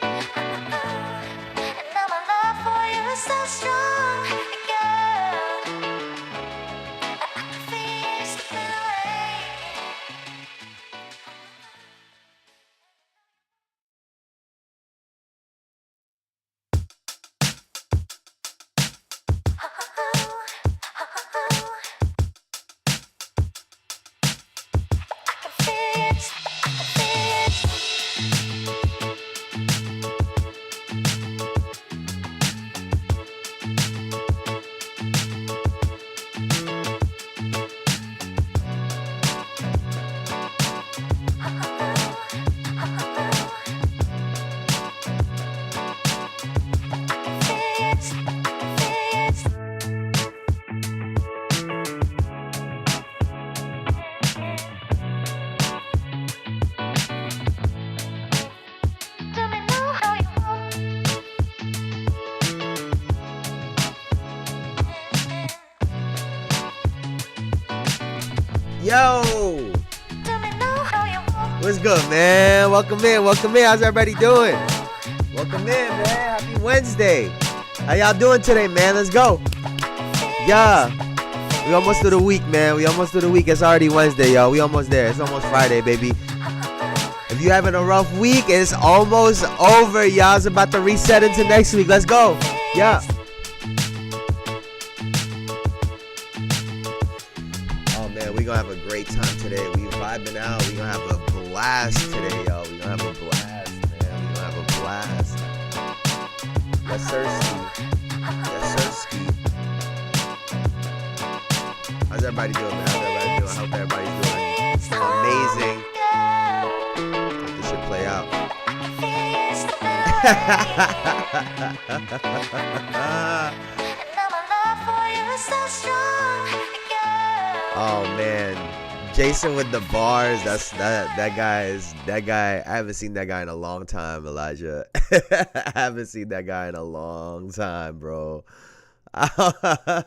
now my love for you is so strong, girl. I can feel it slipping away. Yo, what's good, man? Welcome in. How's everybody doing? Welcome in, man. Happy Wednesday. How y'all doing today, man? Let's go. Yeah, we almost through the week, man. It's already Wednesday, y'all. We almost there. It's almost Friday, baby. If you having a rough week, it's almost over, y'all. It's about to reset into next week. Let's go. Yeah. We're going to have a great time today. We vibing out. We're going to have a blast today, y'all. We're going to have a blast, man. We're going to have a blast. Yes, sirski. How's everybody doing, man? I hope everybody's doing amazing. Let this shit play out. Oh man, Jayson with the bars. That guy. I haven't seen that guy in a long time, Elijah. I haven't seen that guy in a long time, bro. That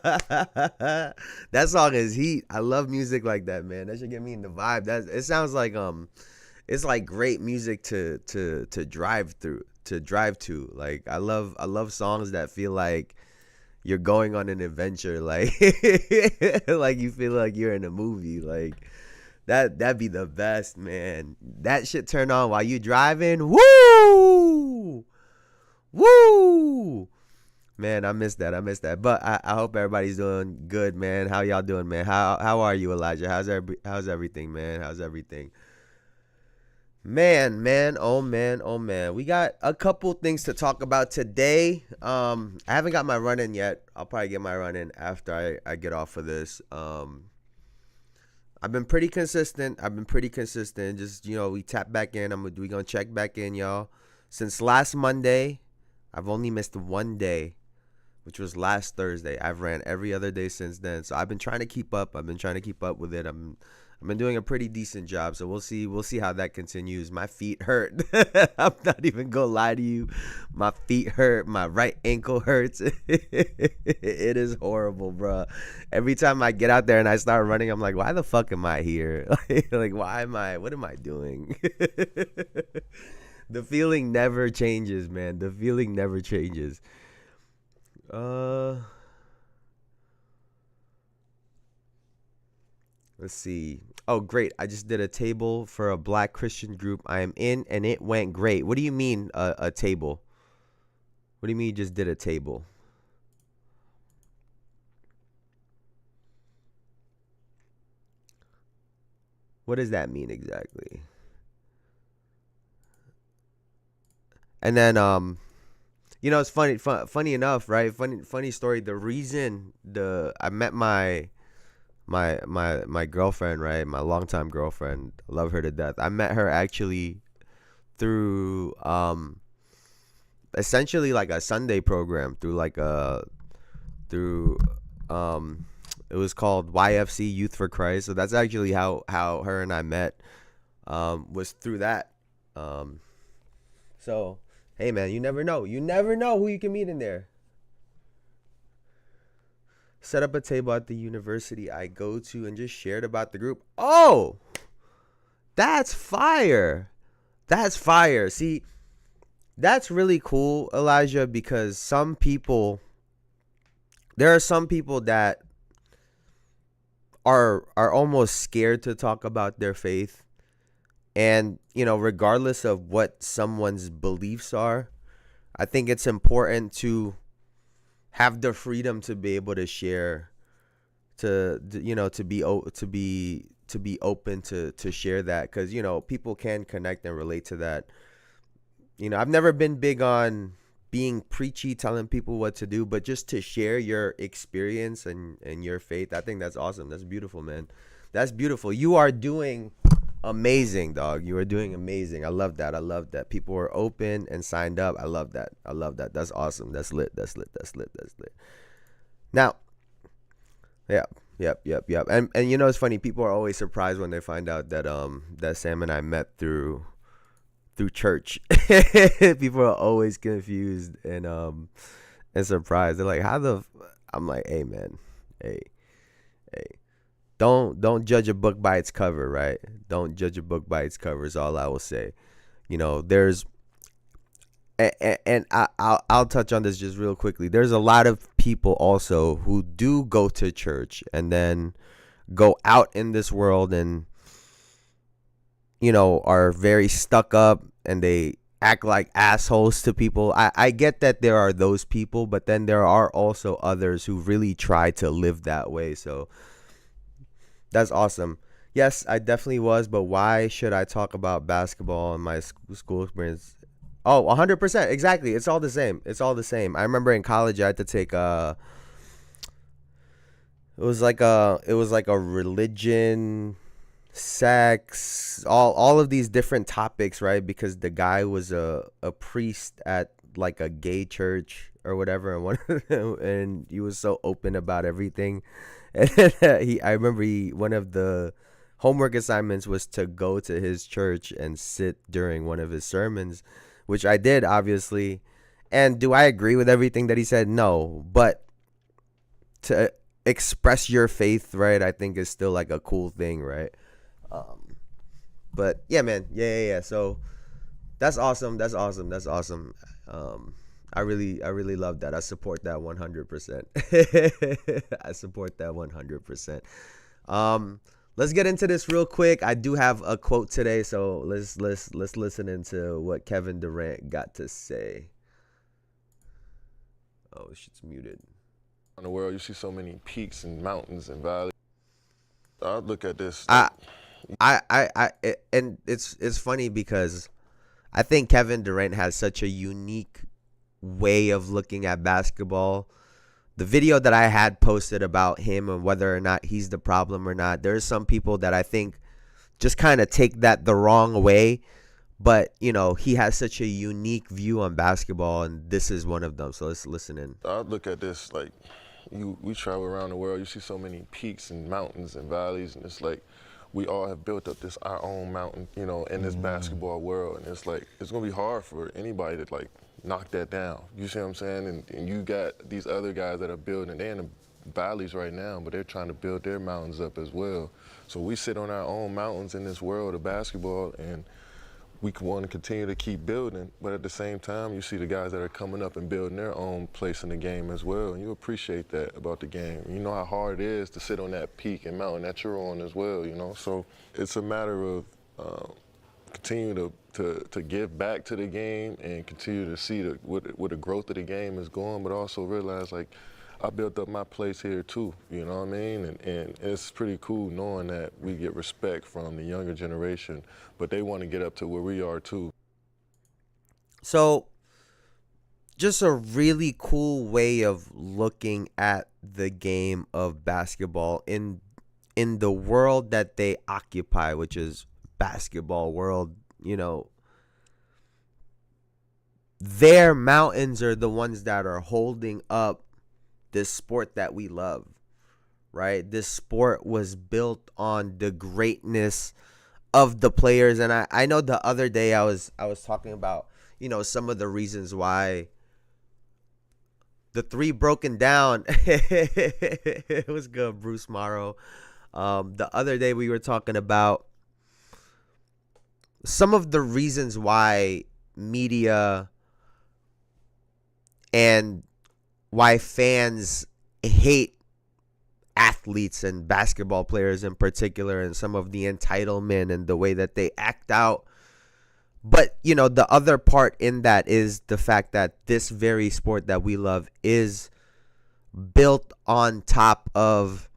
song is heat. I love music like that, man. That should get me in the vibe. It sounds like it's like great music to drive through, to drive to. Like I love songs that feel like you're going on an adventure, like like you feel like you're in a movie. Like that'd be the best, man. That shit turn on while you driving. Woo man, I miss that. But I hope everybody's doing good, man. How y'all doing, man? How are you, Elijah? How's everything, man? How's everything? Man, oh man. We got a couple things to talk about today. I haven't got my run in yet. I'll probably get my run in after I get off of this. I've been pretty consistent. Just, we tap back in. We gonna check back in, y'all. Since last Monday, I've only missed one day, which was last Thursday. I've ran every other day since then. So I've been trying to keep up. I've been with it. I've been doing a pretty decent job, so we'll see how that continues. My feet hurt. I'm not even gonna lie to you. My feet hurt. My right ankle hurts. It is horrible, bro. Every time I get out there and I start running, I'm like, why the fuck am I here? Like, what am I doing? The feeling never changes, man. The feeling never changes. Let's see. Oh, great. I just did a table for a Black Christian group I am in, and it went great. What do you mean a table? What do you mean you just did a table? What does that mean exactly? And then, it's funny enough, right? Funny story. The reason I met my girlfriend, right? My longtime girlfriend. I love her to death. I met her actually through essentially like a Sunday program through it was called YFC Youth for Christ. So that's actually how her and I met, was through that. So hey man, you never know who you can meet in there. Set up a table at the university I go to and just shared about the group. Oh, that's fire. See, That's really cool, Elijah, because there are some people that are almost scared to talk about their faith. And, regardless of what someone's beliefs are, I think it's important to have the freedom to be able to share, to be open to share that, because people can connect and relate to that. I've never been big on being preachy, telling people what to do, but just to share your experience and your faith. I think that's awesome. That's beautiful, man. That's beautiful. You are doing amazing, dog. You are doing amazing. I love that. I love that people are open and signed up. I love that. I love that. That's awesome. That's lit. That's lit. That's lit. That's lit. Now, yeah, yep. And it's funny. People are always surprised when they find out that Sam and I met through church. People are always confused and surprised. They're like, I'm like, hey man, hey. Don't judge a book by its cover, right? Don't judge a book by its cover is all I will say. There's and I'll touch on this just real quickly. There's a lot of people also who do go to church and then go out in this world and are very stuck up and they act like assholes to people. I get that there are those people, but then there are also others who really try to live that way. So that's awesome. Yes, I definitely was, but why should I talk about basketball and my school experience? Oh, 100%. Exactly. It's all the same. It's all the same. I remember in college I had to take it was like a religion, sex, all of these different topics, right? Because the guy was a priest at like a gay church or whatever, and he was so open about everything. And I remember one of the homework assignments was to go to his church and sit during one of his sermons, which I did, obviously. And do I agree with everything that he said? No, but to express your faith, right, I think is still like a cool thing, right? But yeah, man, yeah. So that's awesome. That's awesome. That's awesome. I really love that. I support that 100%. I support that 100%. Let's get into this real quick. I do have a quote today, so let's listen into what Kevin Durant got to say. Oh, shit's muted. In the world, you see so many peaks and mountains and valleys. I look at this. And it's funny because I think Kevin Durant has such a unique way of looking at basketball. The video that I had posted about him and whether or not he's the problem or not, there's some people that I think just kind of take that the wrong way. But, he has such a unique view on basketball, and this is one of them. So let's listen in. I look at this like we travel around the world. You see so many peaks and mountains and valleys, and it's like we all have built up our own mountain, in this basketball world. And it's like it's going to be hard for anybody to, like, knock that down. You see what I'm saying? And you got these other guys that are building. They're in the valleys right now, but they're trying to build their mountains up as well. So we sit on our own mountains in this world of basketball, and we want to continue to keep building, but at the same time, you see the guys that are coming up and building their own place in the game as well, and you appreciate that about the game. You know how hard it is to sit on that peak and mountain that you're on as well, So it's a matter of continue to give back to the game and continue to see where the growth of the game is going, but also realize, like, I built up my place here too, you know what I mean? And it's pretty cool knowing that we get respect from the younger generation, but they want to get up to where we are too. So just a really cool way of looking at the game of basketball in the world that they occupy, which is basketball world. Their mountains are the ones that are holding up this sport that we love, right? This sport was built on the greatness of the players. And I know the other day I was talking about, some of the reasons why the three broken down. It was good, Bruce Morrow. The other day we were talking about some of the reasons why media and why fans hate athletes and basketball players in particular, and some of the entitlement and the way that they act out. But, you know, the other part in that is the fact that this very sport that we love is built on top of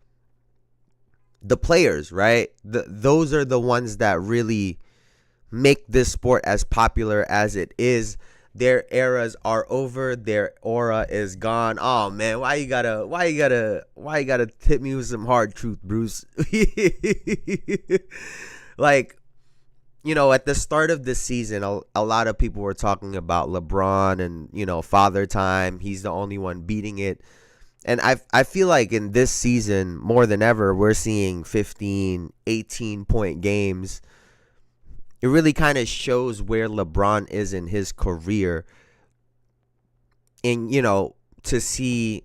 the players, right? Those are the ones that really make this sport as popular as it is. Their eras are over. Their aura is gone. Oh man, why you gotta hit me with some hard truth, Bruce? Like, you know, at the start of this season, a lot of people were talking about LeBron and, you know, father time. He's the only one beating it. And I feel like in this season, more than ever, we're seeing 15, 18-point games. It really kind of shows where LeBron is in his career. And, you know, to see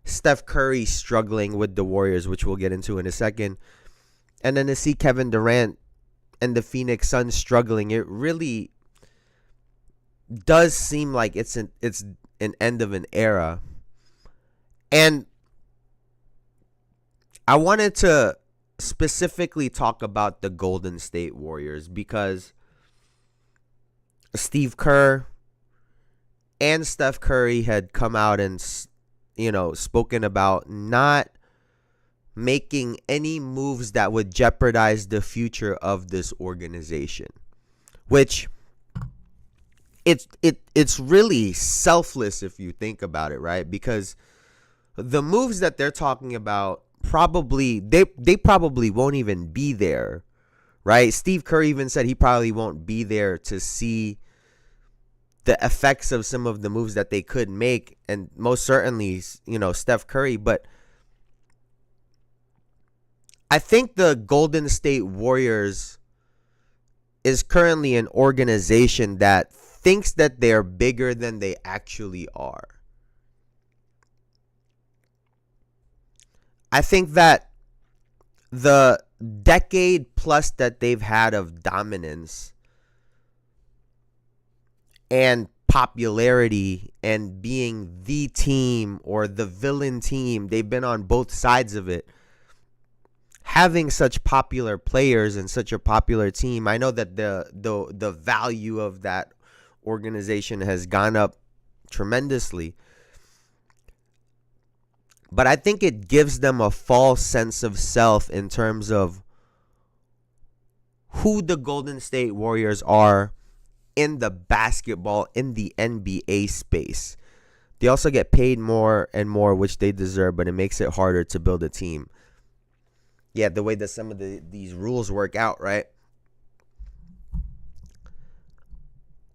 Steph Curry struggling with the Warriors, which we'll get into in a second, and then to see Kevin Durant and the Phoenix Suns struggling, it really does seem like it's an end of an era. And I wanted to specifically talk about the Golden State Warriors because Steve Kerr and Steph Curry had come out and, you know, spoken about not making any moves that would jeopardize the future of this organization, which it's really selfless if you think about it, right? Because the moves that they're talking about probably won't even be there, right? Steve Kerr even said he probably won't be there to see the effects of some of the moves that they could make, and most certainly, you know, Steph Curry. But I think the Golden State Warriors is currently an organization that thinks that they're bigger than they actually are. I think that the decade plus that they've had of dominance and popularity and being the team or the villain team, they've been on both sides of it. Having such popular players and such a popular team, I know that the value of that organization has gone up tremendously. But I think it gives them a false sense of self in terms of who the Golden State Warriors are in the basketball, in the NBA space. They also get paid more and more, which they deserve, but it makes it harder to build a team. Yeah, the way that some of these rules work out, right?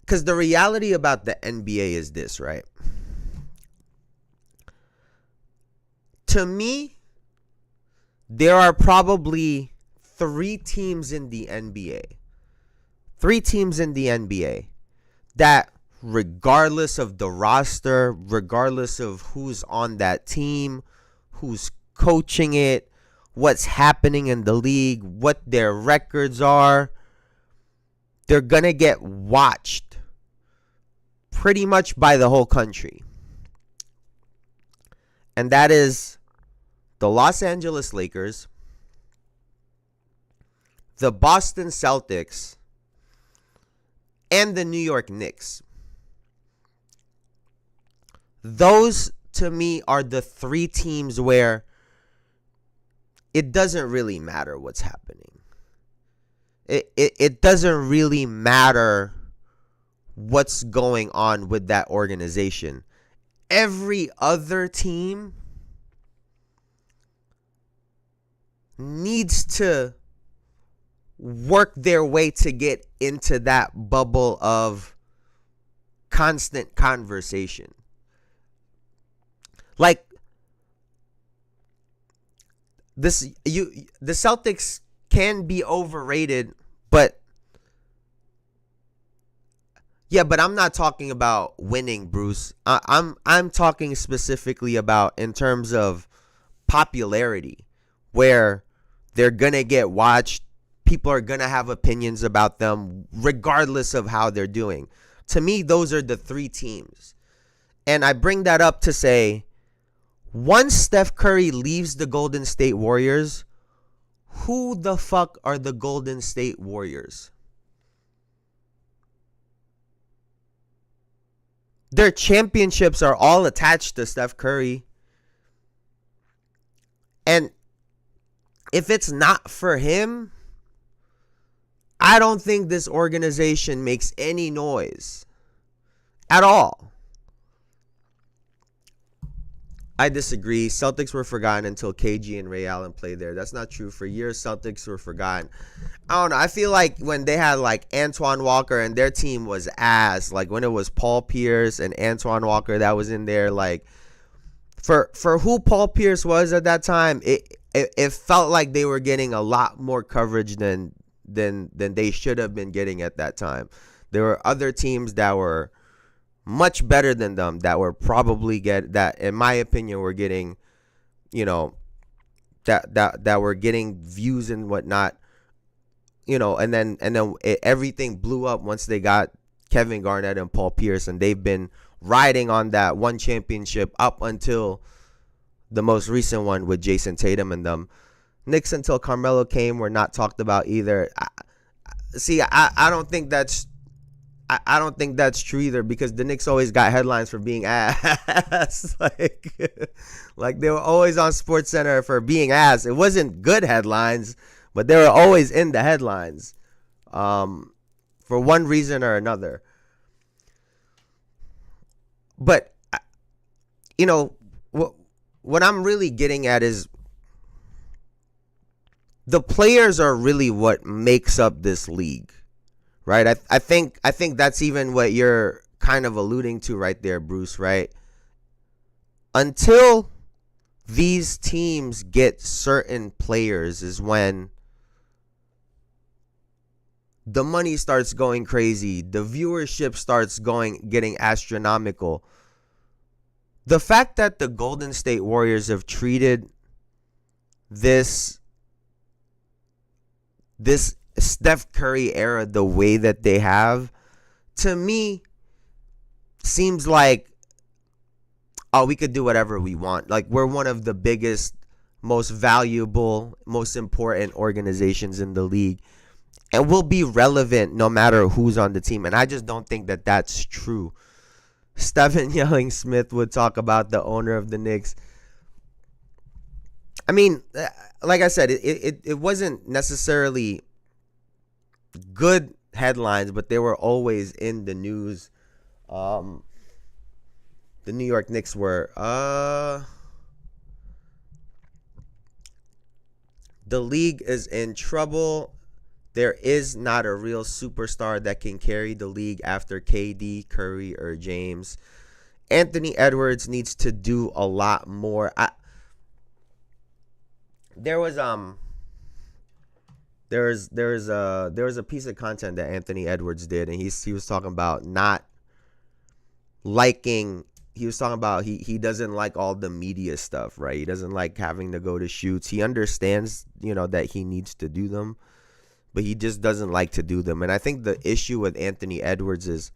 Because the reality about the NBA is this, right? To me, there are probably three teams in the NBA. Three teams in the NBA that, regardless of the roster, regardless of who's on that team, who's coaching it, what's happening in the league, what their records are, they're going to get watched pretty much by the whole country. And that is the Los Angeles Lakers, the Boston Celtics, and the New York Knicks. Those, to me, are the three teams where it doesn't really matter what's happening. It doesn't really matter what's going on with that organization. Every other team needs to work their way to get into that bubble of constant conversation. Like the Celtics can be overrated, but I'm not talking about winning, Bruce. I'm talking specifically about in terms of popularity, where they're gonna get watched. People are gonna have opinions about them, regardless of how they're doing. To me, those are the three teams. And I bring that up to say, once Steph Curry leaves the Golden State Warriors, who the fuck are the Golden State Warriors? Their championships are all attached to Steph Curry. And if it's not for him, I don't think this organization makes any noise at all. I disagree. Celtics were forgotten until KG and Ray Allen played there. That's not true. For years, Celtics were forgotten. I don't know. I feel like when they had like Antoine Walker and their team was ass, like when it was Paul Pierce and Antoine Walker that was in there, like for who Paul Pierce was at that time, it felt like they were getting a lot more coverage than they should have been getting at that time. There were other teams that were much better than them that were probably in my opinion were getting, that were getting views and whatnot, and then everything blew up once they got Kevin Garnett and Paul Pierce, and they've been riding on that one championship up until the most recent one with Jason Tatum and them. Knicks until Carmelo came were not talked about either. I don't think that's true either, because the Knicks always got headlines for being ass. like they were always on SportsCenter for being ass. It wasn't good headlines, but they were always in the headlines, for one reason or another. But what I'm really getting at is the players are really what makes up this league. Right, I think that's even what you're kind of alluding to right there, Bruce, right? Until these teams get certain players is when the money starts going crazy, the viewership starts getting astronomical. The fact that the Golden State Warriors have treated this Steph Curry era the way that they have, to me, seems like, oh, we could do whatever we want. Like, we're one of the biggest, most valuable, most important organizations in the league, and we'll be relevant no matter who's on the team. And I just don't think that that's true. Stephen Yelling Smith would talk about the owner of the Knicks. I mean, like I said, it wasn't necessarily good headlines, but they were always in the news. The New York Knicks were the league is in trouble. There is not a real superstar that can carry the league after KD, Curry, or James. Anthony Edwards needs to do a lot more. There was a piece of content that Anthony Edwards did, and he was talking about not liking. He was talking about he doesn't like all the media stuff, right? He doesn't like having to go to shoots. He understands, that he needs to do them, but he just doesn't like to do them. And I think the issue with Anthony Edwards is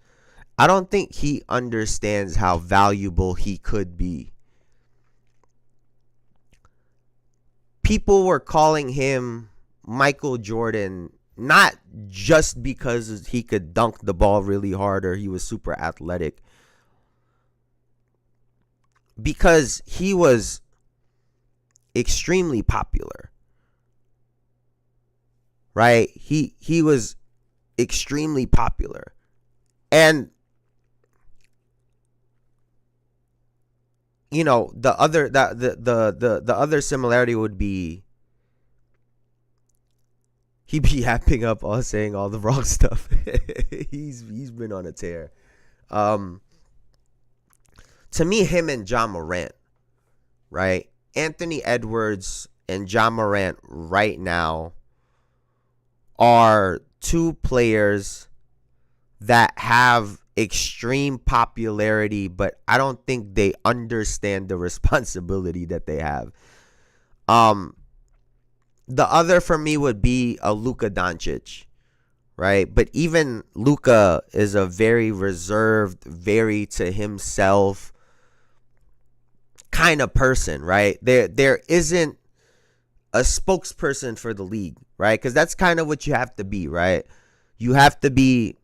I don't think he understands how valuable he could be. People were calling him Michael Jordan not just because he could dunk the ball really hard or he was super athletic, because he was extremely popular, right? He was extremely popular, and the other similarity would be he'd be yapping up all saying all the wrong stuff. he's been on a tear. To me, him and John Morant, right? Anthony Edwards and John Morant right now are two players that have extreme popularity, but I don't think they understand the responsibility that they have. The other for me would be a Luka Doncic, right? But even Luka is a very reserved, very to himself, kind of person, right? There isn't a spokesperson for the league, right? Because that's kind of what you have to be, right? You have to be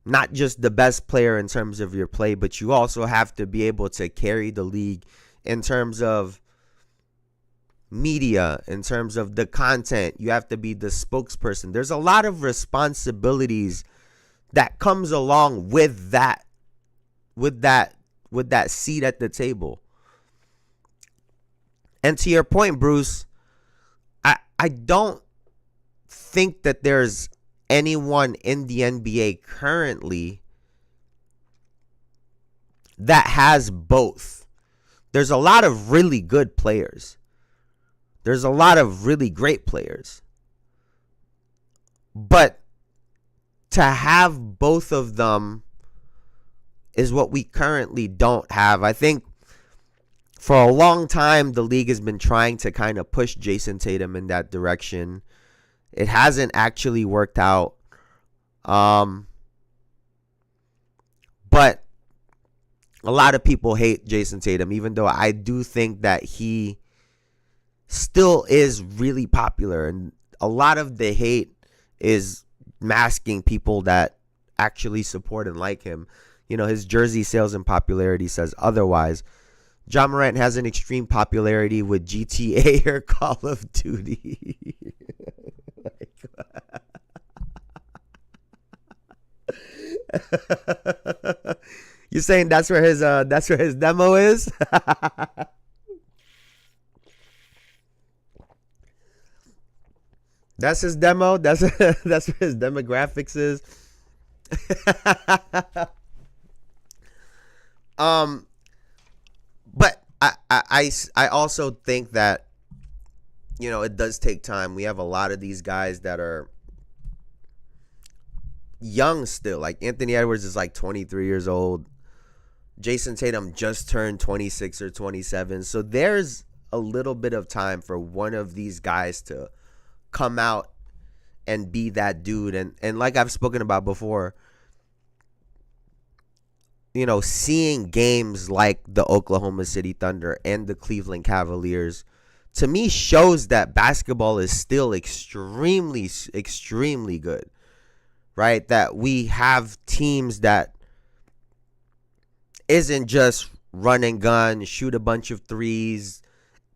not just the best player in terms of your play, but you also have to be able to carry the league in terms of media, in terms of the content. You have to be the spokesperson. There's a lot of responsibilities that comes along with that seat at the table. And to your point, Bruce, I don't think that there's anyone in the NBA currently that has both. There's a lot of really good players. There's a lot of really great players. But to have both of them is what we currently don't have. I think for a long time, the league has been trying to kind of push Jayson Tatum in that direction. It hasn't actually worked out. But a lot of people hate Jayson Tatum, even though I do think that he still is really popular. And a lot of the hate is masking people that actually support and like him. You know, his jersey sales and popularity says otherwise. Ja Morant has an extreme popularity with GTA or Call of Duty. You saying that's where his demo is? That's his demo. That's where his demographics is. But I also think that, you know, it does take time. We have a lot of these guys that are young still. Like Anthony Edwards is like 23 years old. Jayson Tatum just turned 26 or 27. So there's a little bit of time for one of these guys to come out and be that dude. And like I've spoken about before, you know, seeing games like the Oklahoma City Thunder and the Cleveland Cavaliers, to me, shows that basketball is still extremely, extremely good, right? That we have teams that isn't just run and gun, shoot a bunch of threes,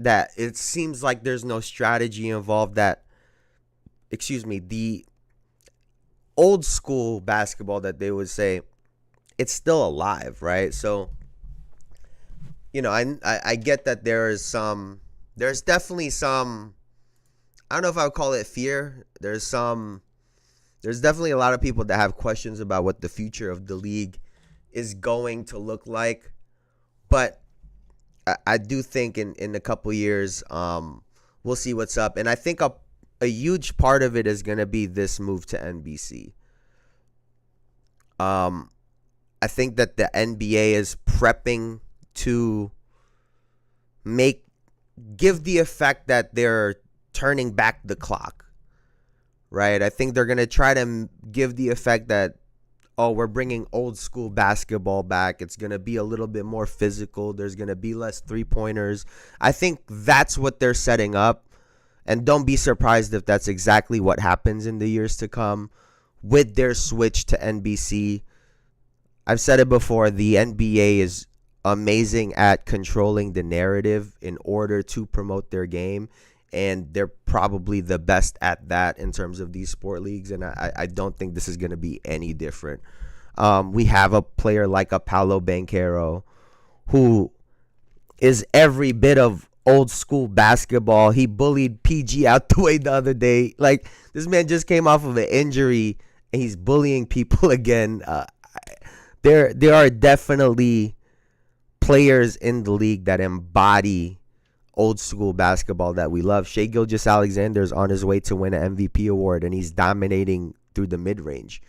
that it seems like there's no strategy involved, that, the old school basketball that they would say, it's still alive, right? So, you know, I get that there's definitely some, I don't know if I would call it fear. There's definitely a lot of people that have questions about what the future of the league is going to look like. But I do think in a couple years, we'll see what's up. And I think a huge part of it is going to be this move to NBC. I think that the NBA is prepping to give the effect that they're turning back the clock, right? I think they're going to try to give the effect that, oh, we're bringing old school basketball back. It's going to be a little bit more physical. There's going to be less three-pointers. I think that's what they're setting up. And don't be surprised if that's exactly what happens in the years to come with their switch to NBC. I've said it before, the NBA is amazing at controlling the narrative in order to promote their game, and they're probably the best at that in terms of these sport leagues, and I don't think this is going to be any different. We have a player like a Paolo Banchero who is every bit of old school basketball. He bullied PG out the way the other day. Like, this man just came off of an injury, and he's bullying people again. There are definitely players in the league that embody old school basketball that we love. Shai Gilgeous-Alexander is on his way to win an MVP award, and he's dominating through the mid-range,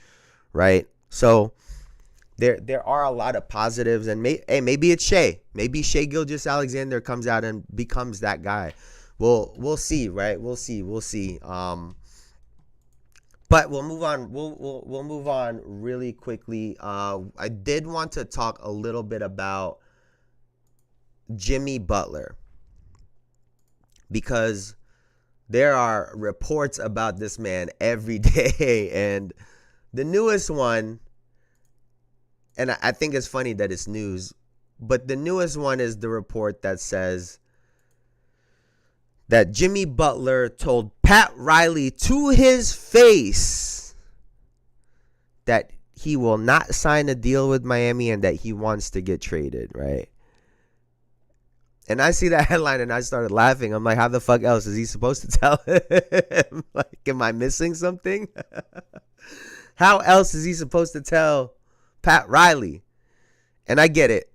right? So there are a lot of positives, and maybe it's Shai. Maybe Shai Gilgeous-Alexander comes out and becomes that guy. We'll see, right? We'll see. But we'll move on. We'll move on really quickly. I did want to talk a little bit about Jimmy Butler, because there are reports about this man every day, and the newest one, and I think it's funny that it's news, but the newest one is the report that says that Jimmy Butler told Pat Riley to his face that he will not sign a deal with Miami and that he wants to get traded, right? And I see that headline and I started laughing. I'm like, how the fuck else is he supposed to tell him? Like, am I missing something? How else is he supposed to tell Pat Riley? And I get it,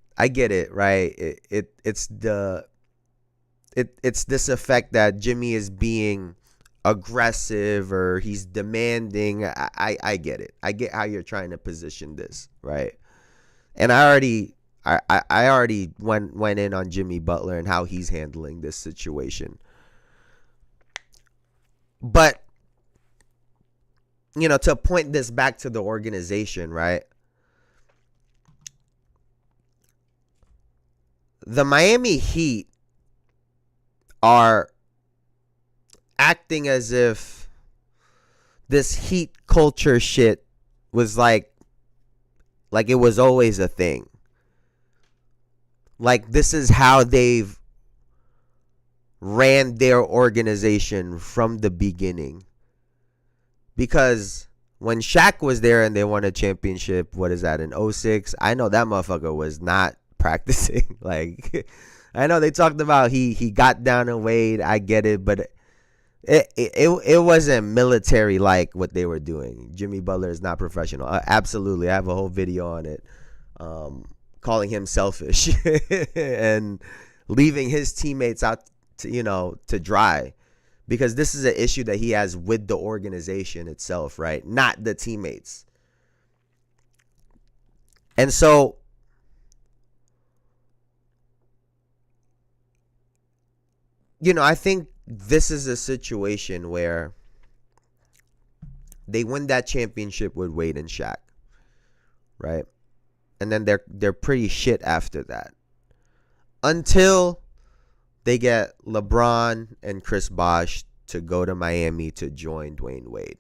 right? It's this effect that Jimmy is being aggressive or he's demanding. I get it. I get how you're trying to position this, right? And I already went in on Jimmy Butler and how he's handling this situation. But, you know, to point this back to the organization, right? The Miami Heat are acting as if this Heat culture shit was like it was always a thing. Like, this is how they've ran their organization from the beginning. Because when Shaq was there and they won a championship, what is that, in 06? I know that motherfucker was not practicing. Like, I know they talked about he got down and weighed. I get it, but it wasn't military like what they were doing. Jimmy Butler is not professional. Absolutely. I have a whole video on it. Calling him selfish and leaving his teammates out to dry, because this is an issue that he has with the organization itself, right? Not the teammates. And so I think this is a situation where they win that championship with Wade and Shaq, right? And then they're pretty shit after that, until they get LeBron and Chris Bosh to go to Miami to join Dwayne Wade.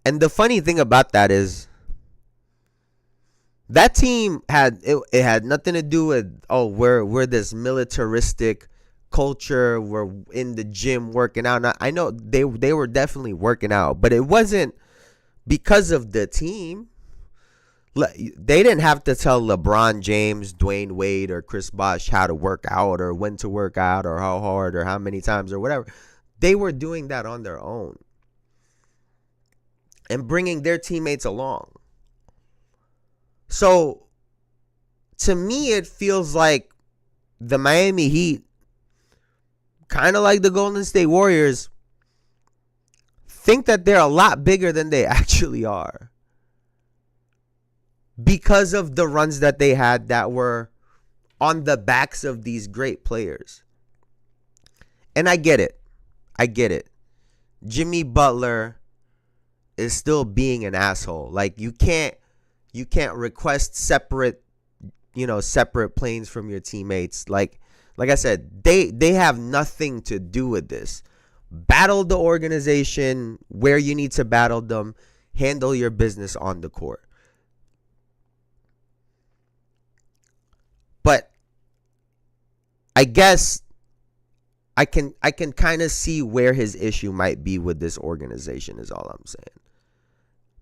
And the funny thing about that is that team had nothing to do with, we're this militaristic culture, we're in the gym working out. Now, I know they were definitely working out, but it wasn't because of the team. They didn't have to tell LeBron James, Dwayne Wade, or Chris Bosh how to work out or when to work out or how hard or how many times or whatever. They were doing that on their own and bringing their teammates along. So, to me, it feels like the Miami Heat, kind of like the Golden State Warriors, think that they're a lot bigger than they actually are, because of the runs that they had that were on the backs of these great players. And I get it. Jimmy Butler is still being an asshole. Like, you can't request separate planes from your teammates. Like I said, they have nothing to do with this. Battle the organization where you need to battle them. Handle your business on the court. But I guess I can kind of see where his issue might be with this organization, is all I'm saying.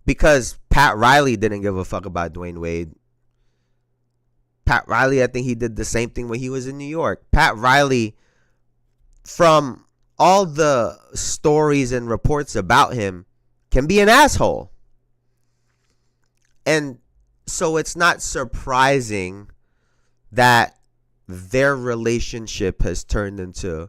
Because Pat Riley didn't give a fuck about Dwayne Wade. Pat Riley, I think he did the same thing when he was in New York. Pat Riley, from all the stories and reports about him, can be an asshole. And so it's not surprising that their relationship has turned into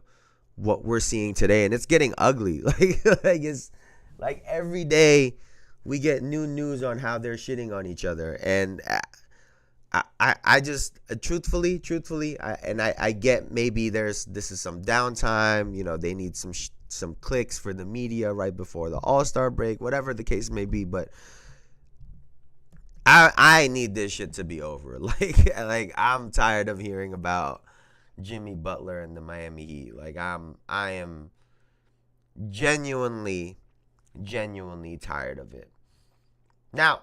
what we're seeing today, and it's getting ugly. It's like every day we get new news on how they're shitting on each other, and I just truthfully, I get maybe this is some downtime. They need some clicks for the media right before the All-Star break, whatever the case may be, but I need this shit to be over. Like I'm tired of hearing about Jimmy Butler and the Miami Heat. Like I am genuinely tired of it. Now,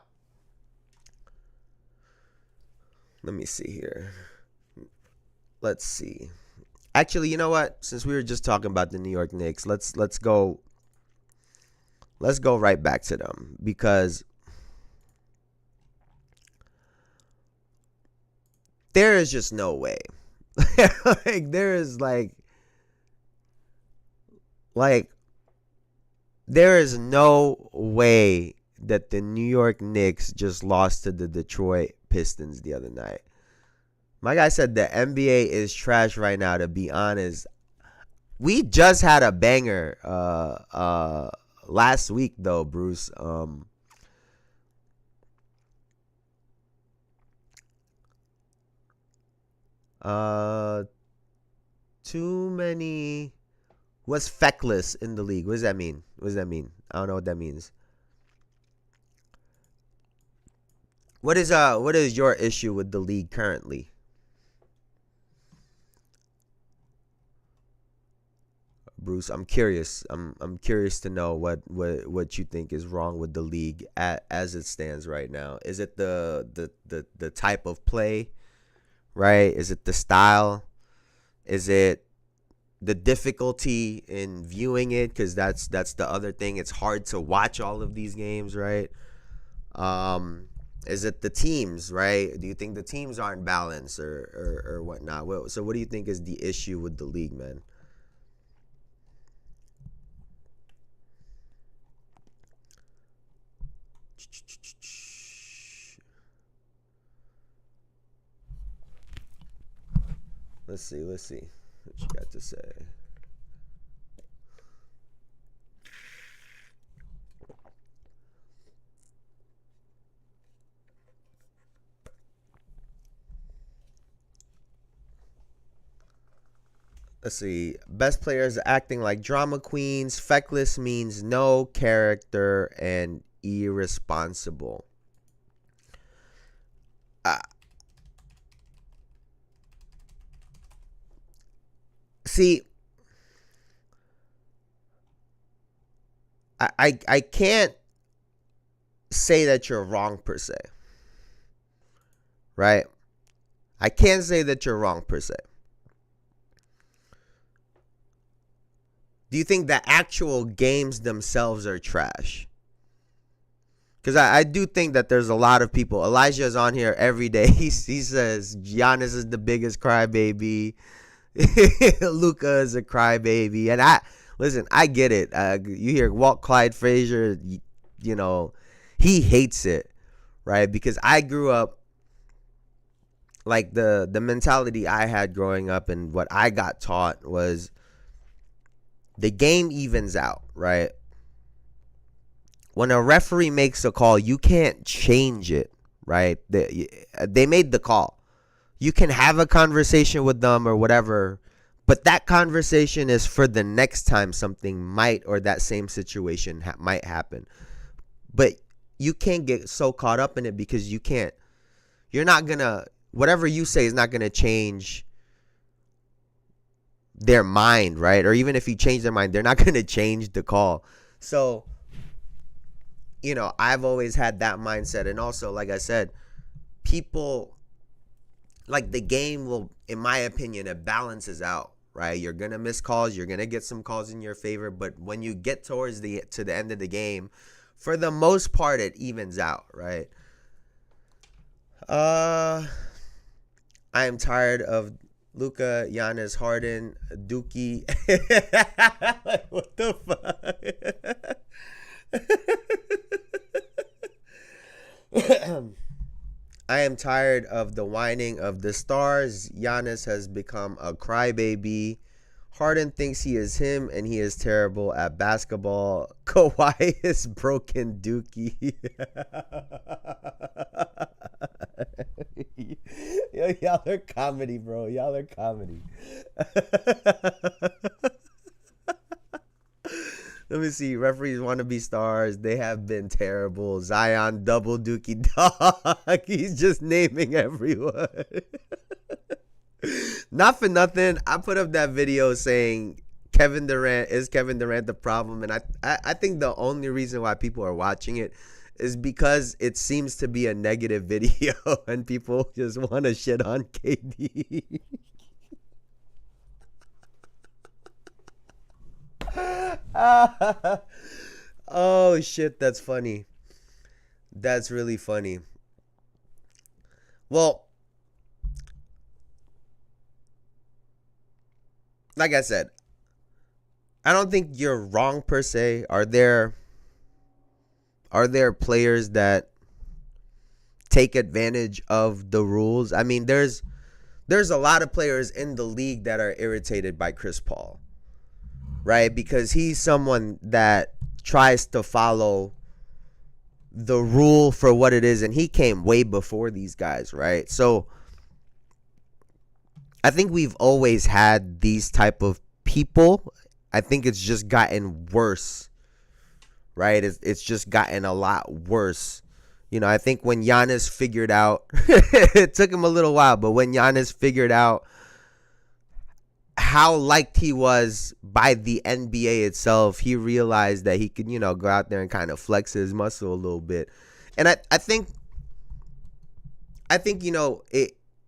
let me see here. Let's see. Actually, you know what? Since we were just talking about the New York Knicks, let's go right back to them, because there is just no way. Like there is like there is no way that the New York Knicks just lost to the Detroit Pistons the other night. My guy said the NBA is trash right now, to be honest. We just had a banger last week though, Bruce. Too many was feckless in the league. What does that mean? What does that mean? I don't know what that means. What is your issue with the league currently? Bruce, I'm curious. I'm curious to know what you think is wrong with the league as it stands right now. Is it the type of play, right? Is it the style? Is it the difficulty in viewing it? Because that's the other thing. It's hard to watch all of these games, right? Is it the teams, right? Do you think the teams aren't balanced or whatnot? So what do you think is the issue with the league, man? Let's see what you got to say. Let's see. Best players acting like drama queens. Feckless means no character and irresponsible. See, I can't say that you're wrong per se, right? I can't say that you're wrong per se. Do you think the actual games themselves are trash? Because I do think that there's a lot of people. Elijah is on here every day. He says Giannis is the biggest crybaby. Luka is a crybaby. And I get it. You hear Walt Clyde Frazier, you know, he hates it, right? Because I grew up, like the mentality I had growing up and what I got taught was the game evens out, right? When a referee makes a call, you can't change it, right? They made the call. You can have a conversation with them or whatever, but that conversation is for the next time something might, or that same situation might happen. But you can't get so caught up in it because you're not going to, whatever you say is not going to change their mind, right? Or even if you change their mind, they're not going to change the call. So, you know, I've always had that mindset. And also, like I said, people, like the game will, in my opinion, it balances out, right? You're going to miss calls. You're going to get some calls in your favor. But when you get to the end of the game, for the most part, it evens out, right? I am tired of Luka, Giannis, Harden, Dookie. Like, what the fuck? I am tired of the whining of the stars. Giannis has become a crybaby. Harden thinks he is him, and he is terrible at basketball. Kawhi is broken Dookie. Yo, y'all are comedy, bro. Y'all are comedy. Let me see. Referees want to be stars. They have been terrible. Zion double dookie dog. He's just naming everyone. Not for nothing, I put up that video saying Kevin Durant the problem, and I think the only reason why people are watching it is because it seems to be a negative video and people just want to shit on KD. Oh shit, that's funny. That's really funny. Well, like I said, I don't think you're wrong per se. Are there players that take advantage of the rules? I mean, there's a lot of players in the league that are irritated by Chris Paul, right? Because he's someone that tries to follow the rule for what it is, and he came way before these guys, right? So I think we've always had these type of people. I think it's just gotten worse, right? It's just gotten a lot worse. You know, I think when Giannis figured out, it took him a little while, but when Giannis figured out how liked he was by the NBA itself, he realized that he could, go out there and kind of flex his muscle a little bit. And I think,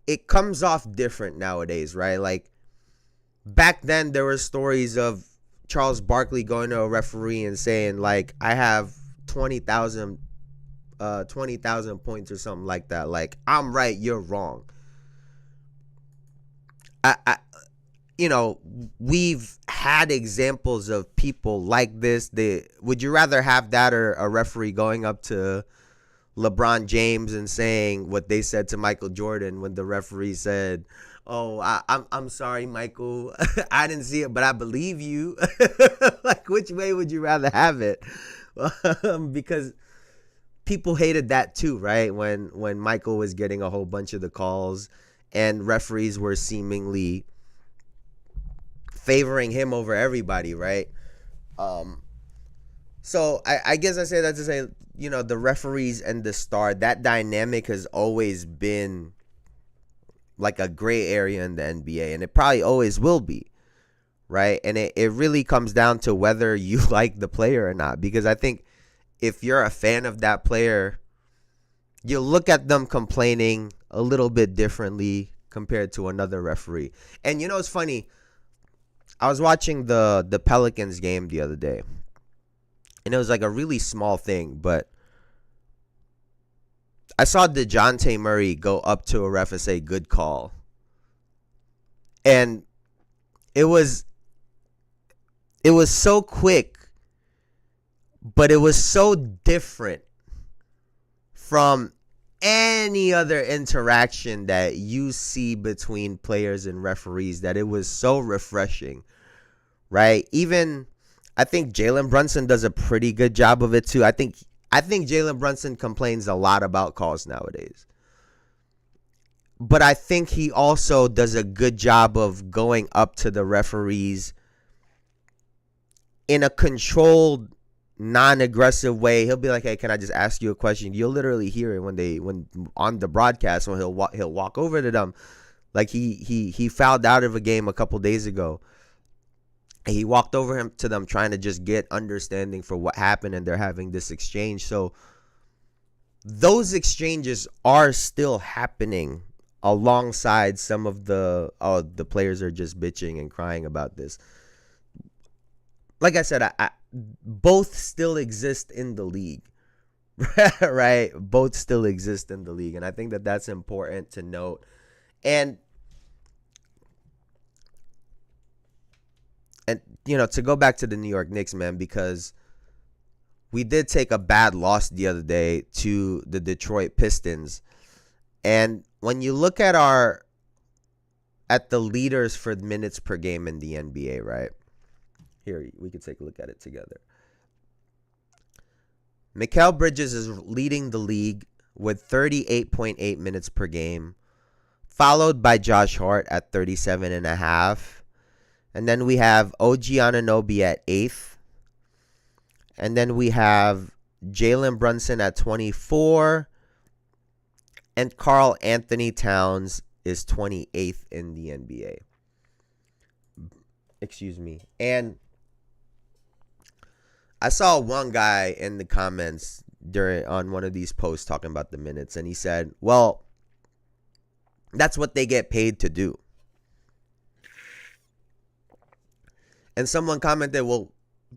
it comes off different nowadays, right? Like, back then there were stories of Charles Barkley going to a referee and saying, like, I have 20,000 points or something like that. Like, I'm right, you're wrong. We've had examples of people like this. Would you rather have that or a referee going up to LeBron James and saying what they said to Michael Jordan when the referee said, "Oh, I'm sorry, Michael. I didn't see it, but I believe you." Like, which way would you rather have it? Because people hated that too, right? When Michael was getting a whole bunch of the calls and referees were seemingly favoring him over everybody, right? So I guess I say that to say, the referees and the star, that dynamic has always been like a gray area in the NBA, and it probably always will be, right? And it really comes down to whether you like the player or not, because I think if you're a fan of that player, you look at them complaining a little bit differently compared to another referee. And it's funny, I was watching the Pelicans game the other day, and it was like a really small thing, but I saw DeJounte Murray go up to a ref and say, "Good call." And it was so quick, but it was so different from any other interaction that you see between players and referees that it was so refreshing, right? Even I think Jalen Brunson does a pretty good job of it too. I think Jalen Brunson complains a lot about calls nowadays. But I think he also does a good job of going up to the referees in a controlled, non-aggressive way. He'll be like, "Hey, can I just ask you a question?" You'll literally hear it when on the broadcast when he'll walk over to them. Like he fouled out of a game a couple days ago. He walked over to them trying to just get understanding for what happened, and they're having this exchange. So those exchanges are still happening alongside some of the players are just bitching and crying about this. Like I said, I both still exist in the league, right? Both still exist in the league, and I think that that's important to note. And to go back to the New York Knicks, man, because we did take a bad loss the other day to the Detroit Pistons. And when you look at the leaders for minutes per game in the NBA, right? Here, we can take a look at it together. Mikal Bridges is leading the league with 38.8 minutes per game, followed by Josh Hart at 37.5. And then we have OG Anunoby at 8th. And then we have Jalen Brunson at 24. And Karl Anthony Towns is 28th in the NBA. Excuse me. And I saw one guy in the comments on one of these posts talking about the minutes, and he said, well, that's what they get paid to do. And someone commented, well,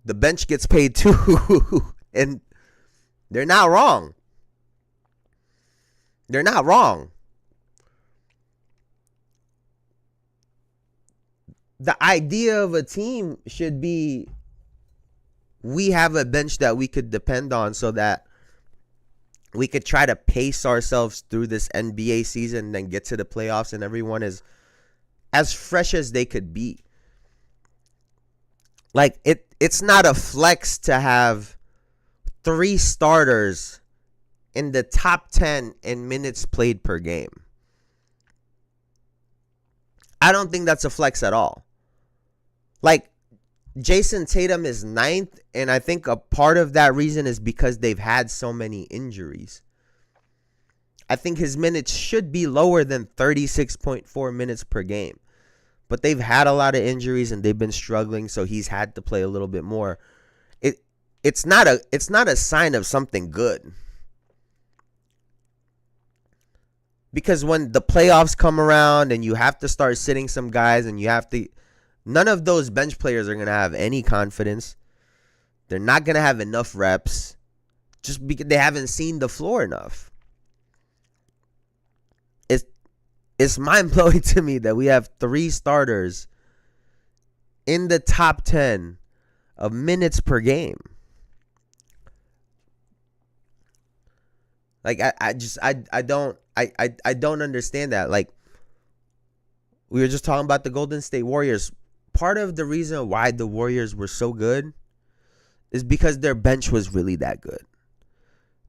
the bench gets paid too. And they're not wrong. They're not wrong. The idea of a team should be we have a bench that we could depend on so that we could try to pace ourselves through this NBA season and then get to the playoffs and everyone is as fresh as they could be. Like, it's not a flex to have 3 starters in the top 10 in minutes played per game. I don't think that's a flex at all. Like, Jason Tatum is 9th, and I think a part of that reason is because they've had so many injuries. I think his minutes should be lower than 36.4 minutes per game. But they've had a lot of injuries and they've been struggling, so he's had to play a little bit more. It's not a sign of something good. Because when the playoffs come around and you have to start sitting some guys and you have to, none of those bench players are going to have any confidence. They're not going to have enough reps just because they haven't seen the floor enough. It's mind-blowing to me that we have 3 starters in the top 10 of minutes per game. Like, I don't understand that. Like, we were just talking about the Golden State Warriors. Part of the reason why the Warriors were so good is because their bench was really that good.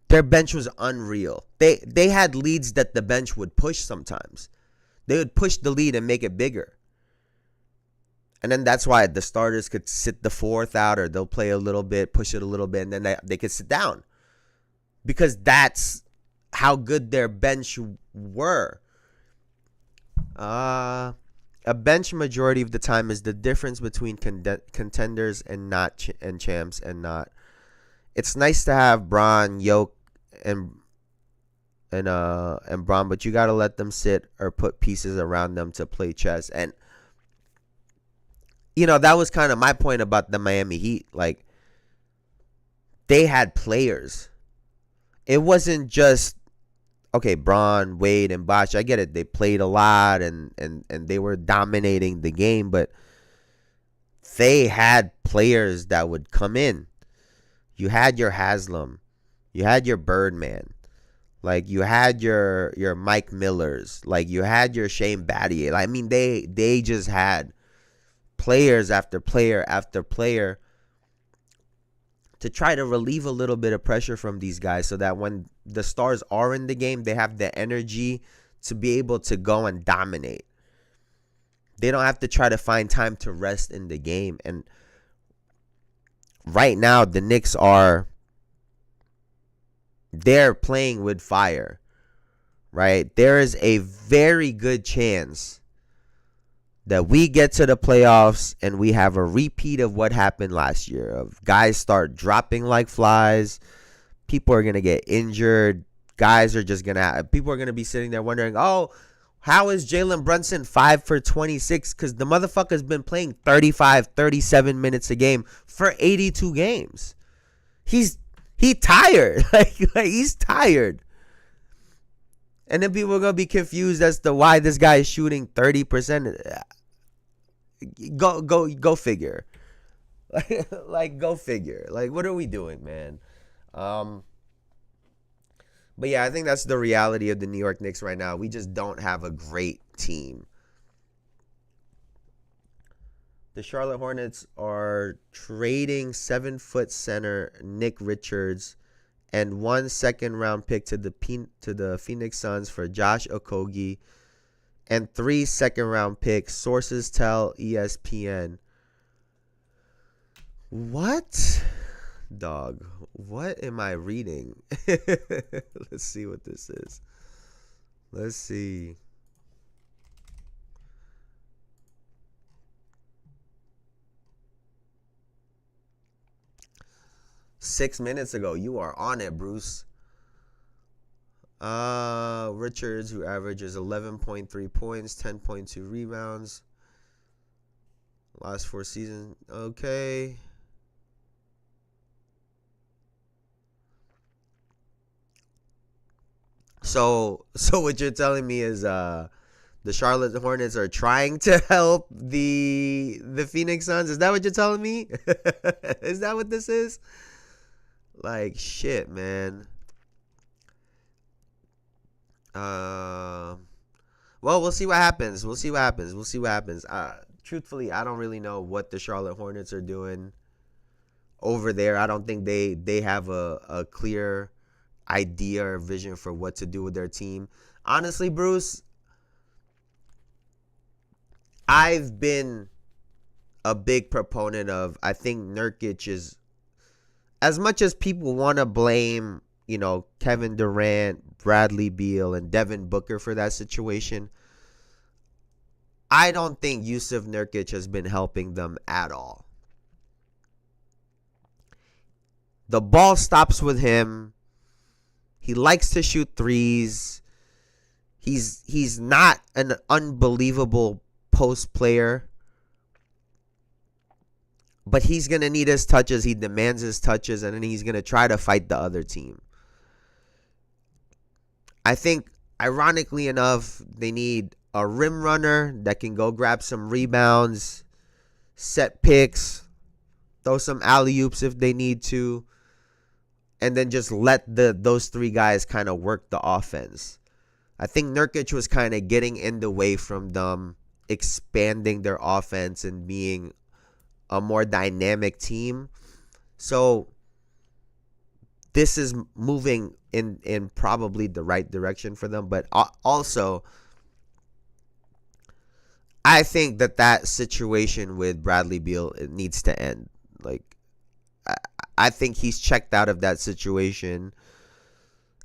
Their bench was unreal. They had leads that the bench would push sometimes. They would push the lead and make it bigger. And then that's why the starters could sit the 4th out, or they'll play a little bit, push it a little bit, and then they could sit down. Because that's how good their bench were. A bench majority of the time is the difference between contenders and not and champs and not. It's nice to have Bron, Yoke, and Bron, but you gotta let them sit or put pieces around them to play chess. And you know, that was kind of my point about the Miami Heat. Like, they had players. It wasn't just, okay, Bron, Wade, and Bosh. I get it. They played a lot and they were dominating the game, but they had players that would come in. You had your Haslam. You had your Birdman. Like, you had your Mike Millers. Like, you had your Shane Battier. I mean, they just had players after player after player to try to relieve a little bit of pressure from these guys so that when the stars are in the game, they have the energy to be able to go and dominate. They don't have to try to find time to rest in the game. And right now, the Knicks they're playing with fire, right? There is a very good chance that we get to the playoffs and we have a repeat of what happened last year. Of guys start dropping like flies. People are going to get injured. Guys are just going to people are going to be sitting there wondering, oh, how is Jalen Brunson 5 for 26? Because the motherfucker's been playing 35, 37 minutes a game for 82 games. He's tired. like he's tired. And then people are going to be confused as to why this guy is shooting 30%. Go figure. Like, go figure. Like, what are we doing, man? But yeah, I think that's the reality of the New York Knicks right now. We just don't have a great team. The Charlotte Hornets are trading 7-foot center Nick Richards and 1 second-round pick to the Phoenix Suns for Josh Okogie and 3 second-round picks. Sources tell ESPN. What? Dog, what am I reading? Let's see what this is. Let's see. $6 minutes ago. You are on it, Bruce. Richards, who averages 11.3 points, 10.2 rebounds. Last 4 seasons. Okay. So what you're telling me is the Charlotte Hornets are trying to help the Phoenix Suns? Is that what you're telling me? Is that what this is? Like, shit, man. Well, we'll see what happens. Truthfully, I don't really know what the Charlotte Hornets are doing over there. I don't think they have a clear idea or vision for what to do with their team. Honestly, Bruce, I've been a big proponent of, I think Nurkic is, as much as people want to blame, Kevin Durant, Bradley Beal, and Devin Booker for that situation, I don't think Yusuf Nurkic has been helping them at all. The ball stops with him. He likes to shoot threes. He's not an unbelievable post player, but he's going to need his touches. He demands his touches, and then he's going to try to fight the other team. I think, ironically enough, they need a rim runner that can go grab some rebounds, set picks, throw some alley-oops if they need to, and then just let those 3 guys kind of work the offense. I think Nurkic was kind of getting in the way from them expanding their offense and being a more dynamic team. So this is moving in probably the right direction for them. But also, I think that situation with Bradley Beal, it needs to end. Like, I think he's checked out of that situation.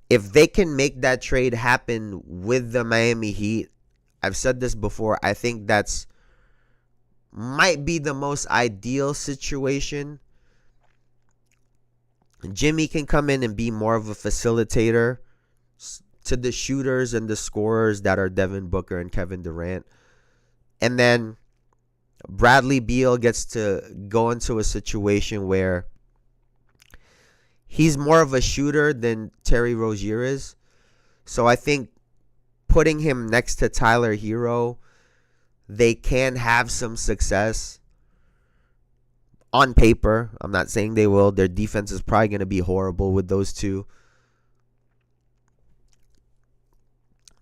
If they can make that trade happen with the Miami Heat, I've said this before, I think that's might be the most ideal situation. Jimmy can come in and be more of a facilitator to the shooters and the scorers that are Devin Booker and Kevin Durant. And then Bradley Beal gets to go into a situation where he's more of a shooter than Terry Rozier is. So I think putting him next to Tyler Hero, they can have some success on paper. I'm not saying they will. Their defense is probably going to be horrible with those two.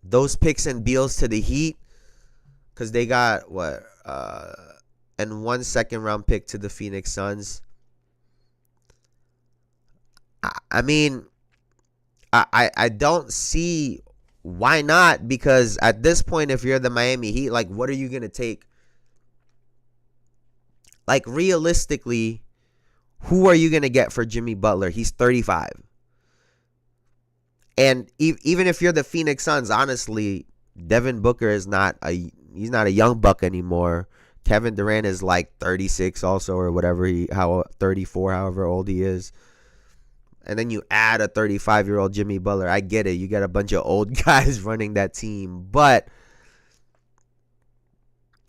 Those picks and Beals to the Heat, because they got and 1 second-round pick to the Phoenix Suns. I mean, I don't see why not, because at this point, if you're the Miami Heat, like, what are you going to take? Like, realistically, who are you going to get for Jimmy Butler? He's 35. And even if you're the Phoenix Suns, honestly, Devin Booker is he's not a young buck anymore. Kevin Durant is like 36 also, or whatever 34, however old he is. And then you add a 35-year-old Jimmy Butler. I get it. You got a bunch of old guys running that team. But,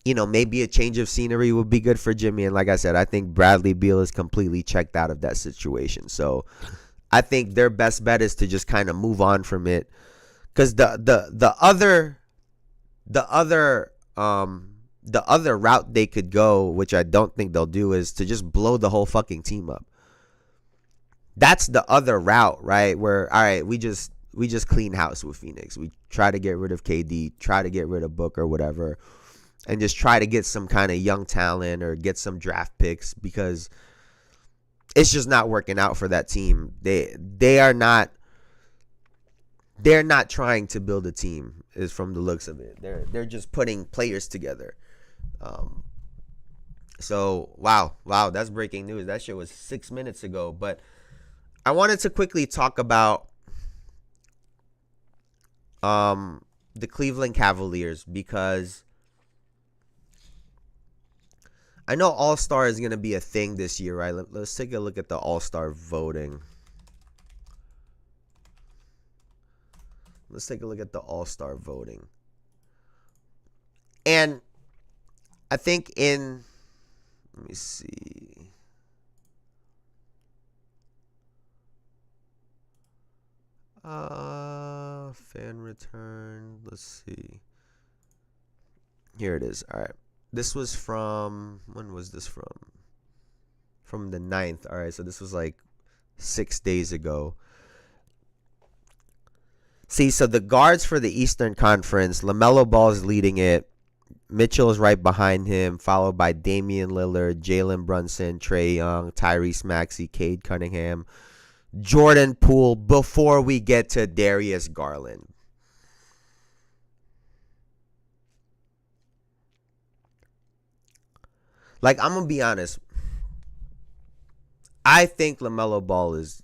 maybe a change of scenery would be good for Jimmy. And like I said, I think Bradley Beal is completely checked out of that situation. So I think their best bet is to just kind of move on from it. Because the other route they could go, which I don't think they'll do, is to just blow the whole fucking team up. That's the other route, right? Where, all right, we just clean house with Phoenix. We try to get rid of KD, try to get rid of Book or whatever, and just try to get some kind of young talent or get some draft picks, because it's just not working out for that team. They're not trying to build a team, is from the looks of it. They're just putting players together. So, wow, that's breaking news. That shit was 6 minutes ago. But I wanted to quickly talk about the Cleveland Cavaliers because I know All-Star is going to be a thing this year, right? Let's take a look at the All-Star voting. Let's take a look at the All-Star voting. And I think let me see. Fan return. Let's see. Here it is. All right. This was from, when was this from? From the 9th. All right. So this was like 6 days ago. See, so the guards for the Eastern Conference, LaMelo Ball is leading it. Mitchell is right behind him, followed by Damian Lillard, Jalen Brunson, Trae Young, Tyrese Maxey, Cade Cunningham, Jordan Poole, before we get to Darius Garland. Like, I'm gonna be honest. I think LaMelo Ball is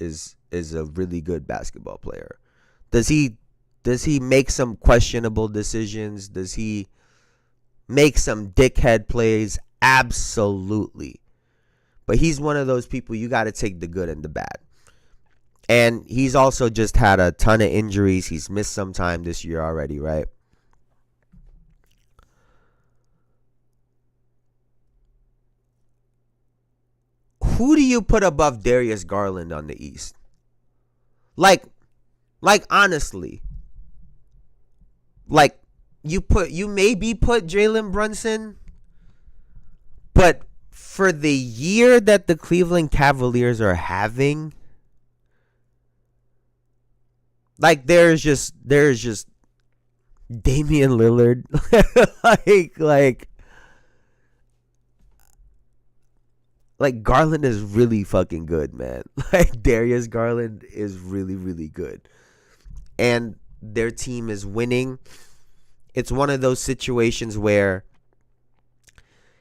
a really good basketball player. Does he make some questionable decisions? Does he make some dickhead plays? Absolutely. But he's one of those people you got to take the good and the bad. And he's also just had a ton of injuries. He's missed some time this year already, right? Who do you put above Darius Garland on the East? Like honestly. Like you maybe put Jalen Brunson, but for the year that the Cleveland Cavaliers are having, like there's just Damian Lillard, like Garland is really fucking good, man. Like Darius Garland is really, really good. And their team is winning. It's one of those situations where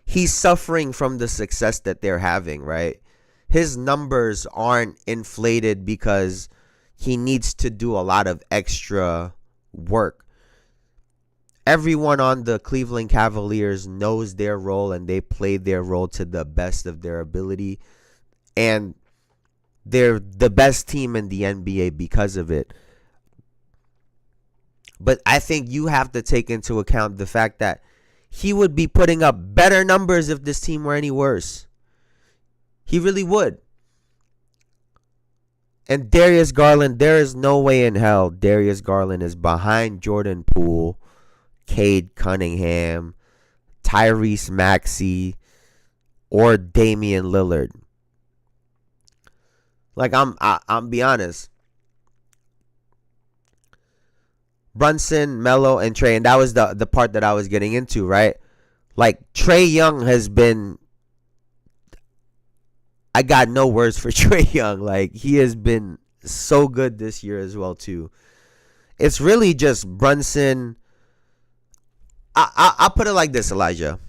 he's suffering from the success that they're having, right? His numbers aren't inflated because he needs to do a lot of extra work. Everyone on the Cleveland Cavaliers knows their role and they play their role to the best of their ability. And they're the best team in the NBA because of it. But I think you have to take into account the fact that he would be putting up better numbers if this team were any worse. He really would. And Darius Garland, there is no way in hell Darius Garland is behind Jordan Poole, Cade Cunningham, Tyrese Maxey, or Damian Lillard. Like I'm be honest. Brunson, Melo, and Trae, and that was the part that I was getting into, right? Like Trae Young has been, I got no words for Trae Young. Like he has been so good this year as well too. It's really just Brunson. I'll put it like this, Elijah.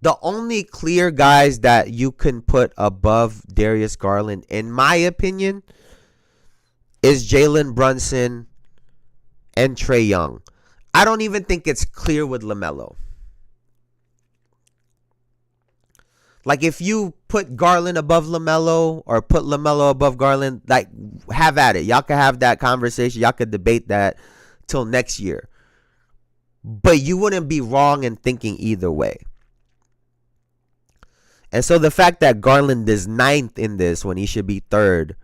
The only clear guys that you can put above Darius Garland, in my opinion, is Jalen Brunson and Trae Young. I don't even think it's clear with LaMelo. Like if you put Garland above LaMelo or put LaMelo above Garland, like have at it. Y'all can have that conversation. Y'all could debate that till next year. But you wouldn't be wrong in thinking either way. And so the fact that Garland is 9th in this when he should be 3rd,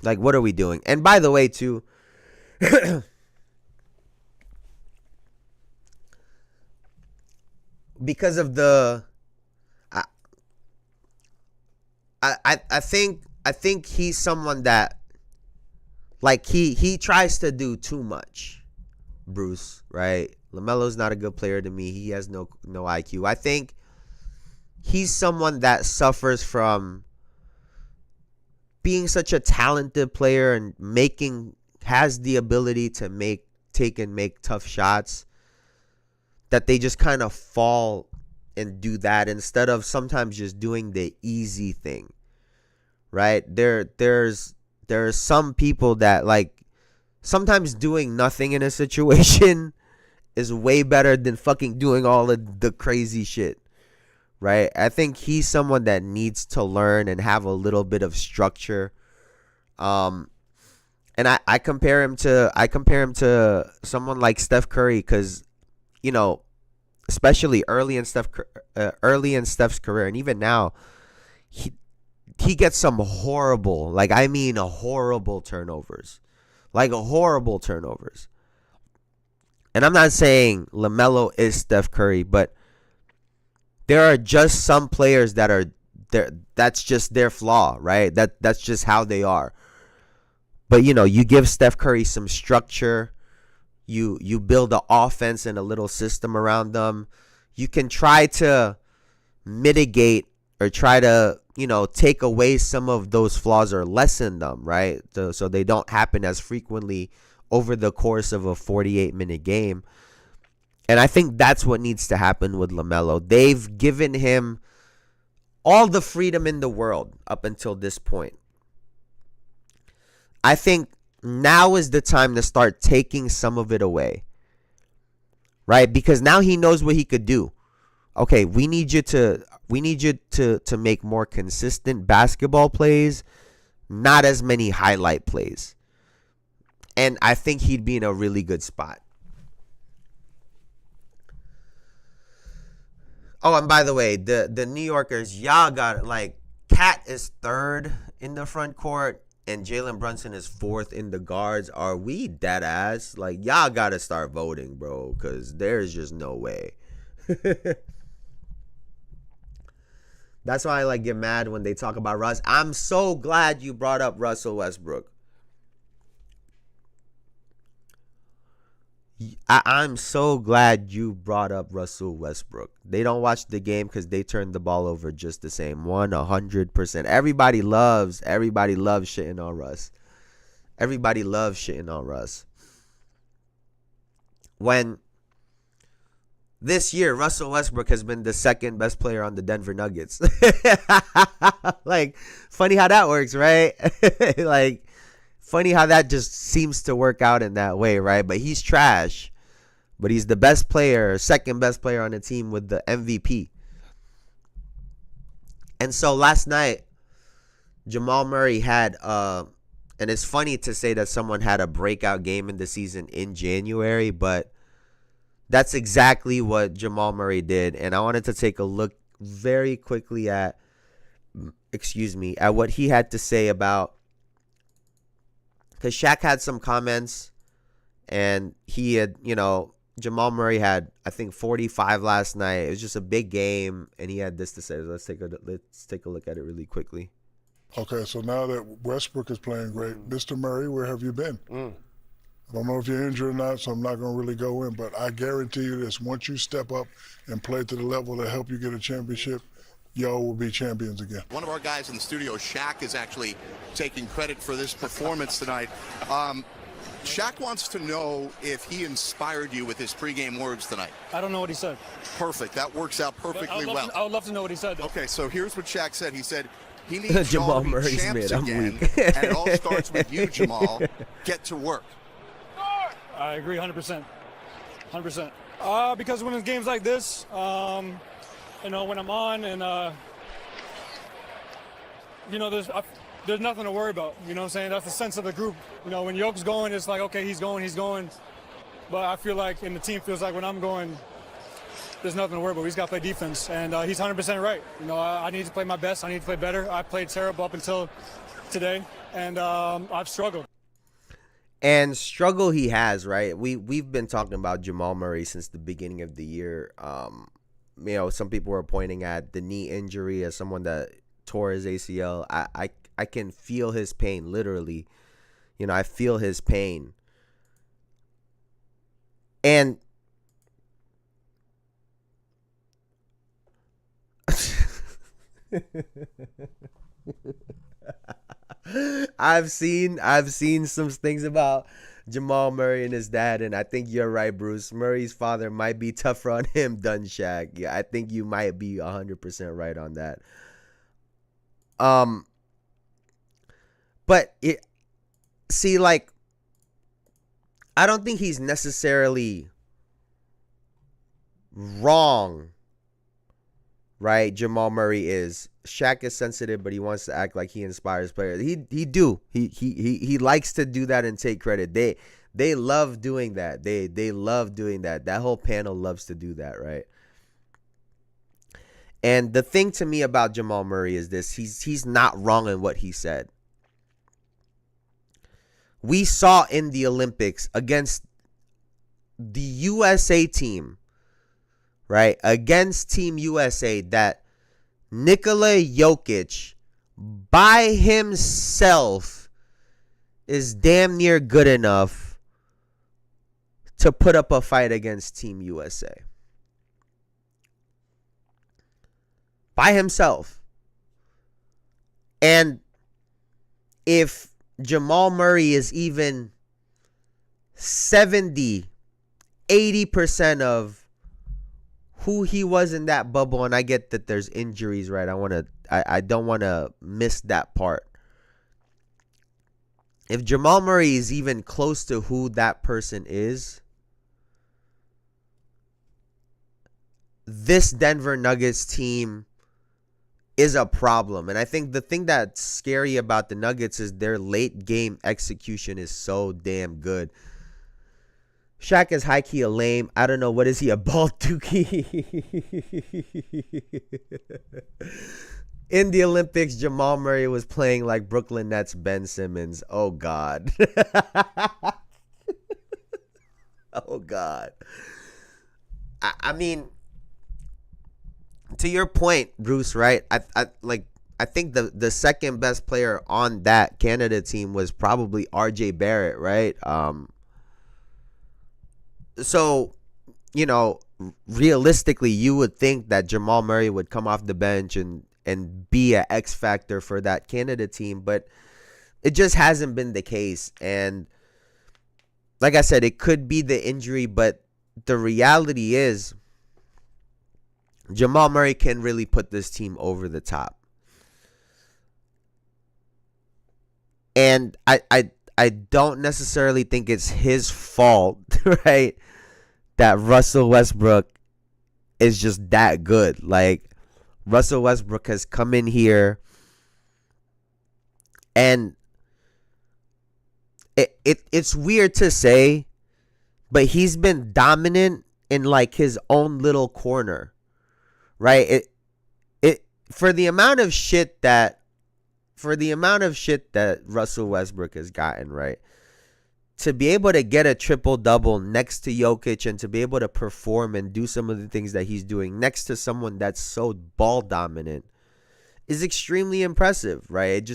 like, what are we doing? And by the way, too, because of the, I think he's someone that, like, he tries to do too much, Bruce, right? LaMelo's not a good player to me. He has no IQ. I think he's someone that suffers from being such a talented player and has the ability to make tough shots, that they just kind of fall and do that instead of sometimes just doing the easy thing, right? There's some people that, like, sometimes doing nothing in a situation is way better than fucking doing all of the crazy shit, right? I think he's someone that needs to learn and have a little bit of structure. And I compare him to someone like Steph Curry, because, you know, especially early in Steph's career, and even now, he gets some horrible, like, I mean, horrible turnovers. Like, horrible turnovers. And I'm not saying LaMelo is Steph Curry, but there are just some players that are there. That's just their flaw, right? That's just how they are. But, you know, you give Steph Curry some structure. You build an offense and a little system around them. You can try to mitigate or try to, you know, take away some of those flaws or lessen them, right? So they don't happen as frequently over the course of a 48-minute game. And I think that's what needs to happen with LaMelo. They've given him all the freedom in the world up until this point. I think now is the time to start taking some of it away, right? Because now he knows what he could do. Okay, we need you to make more consistent basketball plays, not as many highlight plays. And I think he'd be in a really good spot. Oh, and by the way, the New Yorkers, y'all got, like, Cat is third in the front court and Jalen Brunson is fourth in the guards. Are we dead ass? Like, y'all got to start voting, bro, because there's just no way. That's why I, like, get mad when they talk about Russ. I'm so glad you brought up Russell Westbrook. I'm so glad you brought up Russell Westbrook. They don't watch the game because they turned the ball over just the same. 100%. Everybody loves shitting on Russ. Everybody loves shitting on Russ. When this year, Russell Westbrook has been the second best player on the Denver Nuggets. Like, funny how that works, right? Like, funny how that just seems to work out in that way, right? But he's trash. But he's the best player, second best player on the team with the MVP. And so last night, Jamal Murray had, and it's funny to say that someone had a breakout game in the season in January, but that's exactly what Jamal Murray did. And I wanted to take a look very quickly at what he had to say about, because Shaq had some comments, and he had, you know, Jamal Murray had, I think, 45 last night. It was just a big game, and he had this to say. Let's take a look at it really quickly. Okay, so now that Westbrook is playing great, Mr. Murray, where have you been? I don't know if you're injured or not, so I'm not going to really go in, but I guarantee you this, once you step up and play to the level that help you get a championship, y'all will be champions again. One of our guys in the studio, Shaq, is actually taking credit for this performance tonight. Shaq wants to know if he inspired you with his pregame words tonight. I don't know what he said. Perfect. That works out perfectly well. I would love to know what he said, though. Okay, so here's what Shaq said. He said he needs Jamal y'all to be Murray's champs mid. I'm again, weak. and it all starts with you, Jamal. Get to work. I agree 100%. 100%. Because when it's games like this, you know, when I'm on and, you know, there's nothing to worry about. You know what I'm saying? That's the sense of the group. You know, when Yoke's going, it's like, okay, he's going. But I feel like, and the team feels like when I'm going, there's nothing to worry about. He's got to play defense. And he's 100% right. You know, I need to play my best. I need to play better. I played terrible up until today. And I've struggled. And struggle he has, right? We've been talking about Jamal Murray since the beginning of the year. You know, some people were pointing at the knee injury as someone that tore his ACL. I can feel his pain, literally. You know, I feel his pain. And I've seen some things about Jamal Murray and his dad, and I think you're right, Bruce. Murray's father might be tougher on him than Shaq. Yeah, I think you might be 100% right on that. But like, I don't think he's necessarily wrong, right? Jamal Murray is. Shaq is sensitive, but he wants to act like he inspires players. He likes to do that and take credit. They love doing that. They love doing that. That whole panel loves to do that, right? And the thing to me about Jamal Murray is this: he's not wrong in what he said. We saw in the Olympics against the USA team, right? Against Team USA, that Nikola Jokic by himself is damn near good enough to put up a fight against Team USA. By himself. And if Jamal Murray is even 70, 80% of who he was in that bubble, and I get that there's injuries, right? I don't want to miss that part. If Jamal Murray is even close to who that person is, this Denver Nuggets team is a problem. And I think the thing that's scary about the Nuggets is their late game execution is so damn good. Shaq is high-key a lame. I don't know. What is he, a bald dookie? In the Olympics, Jamal Murray was playing like Brooklyn Nets Ben Simmons. Oh, God. Oh, God. I mean, to your point, Bruce, right? I think the second best player on that Canada team was probably RJ Barrett, right? So, realistically, you would think that Jamal Murray would come off the bench and be an X factor for that Canada team, but it just hasn't been the case. And like I said, it could be the injury, but the reality is Jamal Murray can really put this team over the top. And I don't necessarily think it's his fault, right, that Russell Westbrook is just that good. Like, Russell Westbrook has come in here and it's weird to say, but he's been dominant in like his own little corner, right? For the amount of shit that Russell Westbrook has gotten, right? To be able to get a triple-double next to Jokic and to be able to perform and do some of the things that he's doing next to someone that's so ball dominant is extremely impressive, right?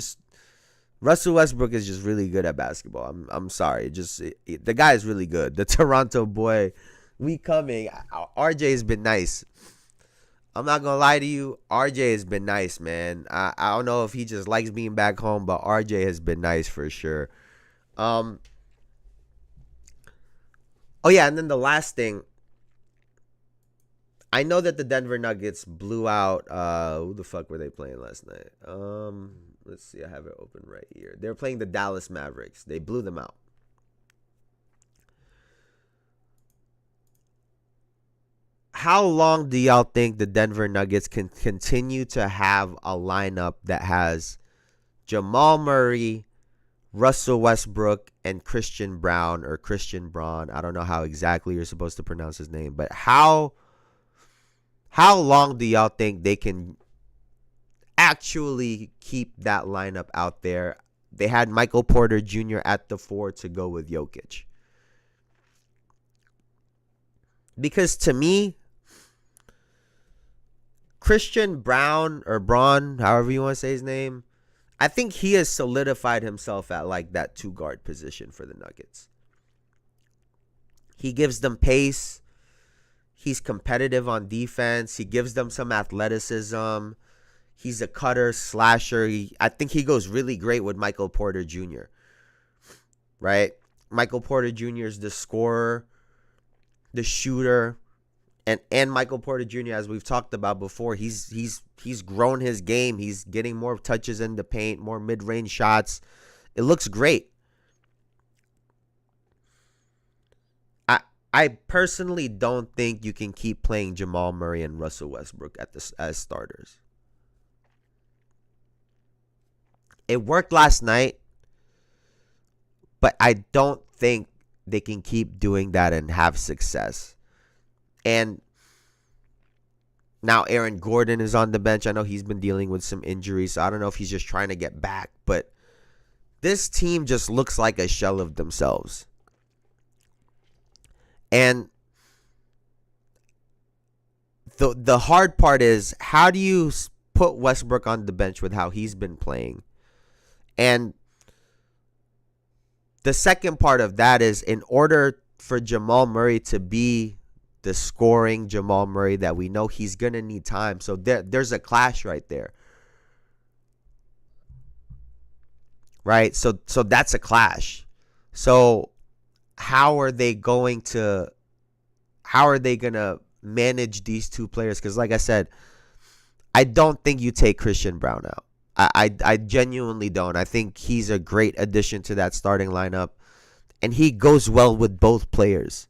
Russell Westbrook is just really good at basketball. I'm sorry. The guy is really good. The Toronto boy, we coming. RJ has been nice. I'm not going to lie to you. RJ has been nice, man. I don't know if he just likes being back home, but RJ has been nice for sure. Oh, yeah, and then the last thing. I know that the Denver Nuggets blew out, who the fuck were they playing last night? Let's see, I have it open right here. They were playing the Dallas Mavericks. They blew them out. How long do y'all think the Denver Nuggets can continue to have a lineup that has Jamal Murray, Russell Westbrook, and Christian Braun? I don't know how exactly you're supposed to pronounce his name, but how long do y'all think they can actually keep that lineup out there? They had Michael Porter Jr. at the 4 to go with Jokic. Because to me, Christian Braun, however you want to say his name, I think he has solidified himself at like that 2-guard position for the Nuggets. He gives them pace. He's competitive on defense. He gives them some athleticism. He's a cutter, slasher. I think he goes really great with Michael Porter Jr., right? Michael Porter Jr. is the scorer, the shooter, and Michael Porter Jr., as we've talked about before, he's grown his game. He's getting more touches in the paint, more mid-range shots. It looks great. I personally don't think you can keep playing Jamal Murray and Russell Westbrook as starters. It worked last night, but I don't think they can keep doing that and have success. And now Aaron Gordon is on the bench. I know he's been dealing with some injuries, so I don't know if he's just trying to get back. But this team just looks like a shell of themselves. And the hard part is, how do you put Westbrook on the bench with how he's been playing? And the second part of that is, in order for Jamal Murray to be the scoring Jamal Murray that we know, he's going to need time. So there's a clash right there. Right? So that's a clash. So how are they going to manage these two players? Because like I said, I don't think you take Christian Brown out. I genuinely don't. I think he's a great addition to that starting lineup, and he goes well with both players.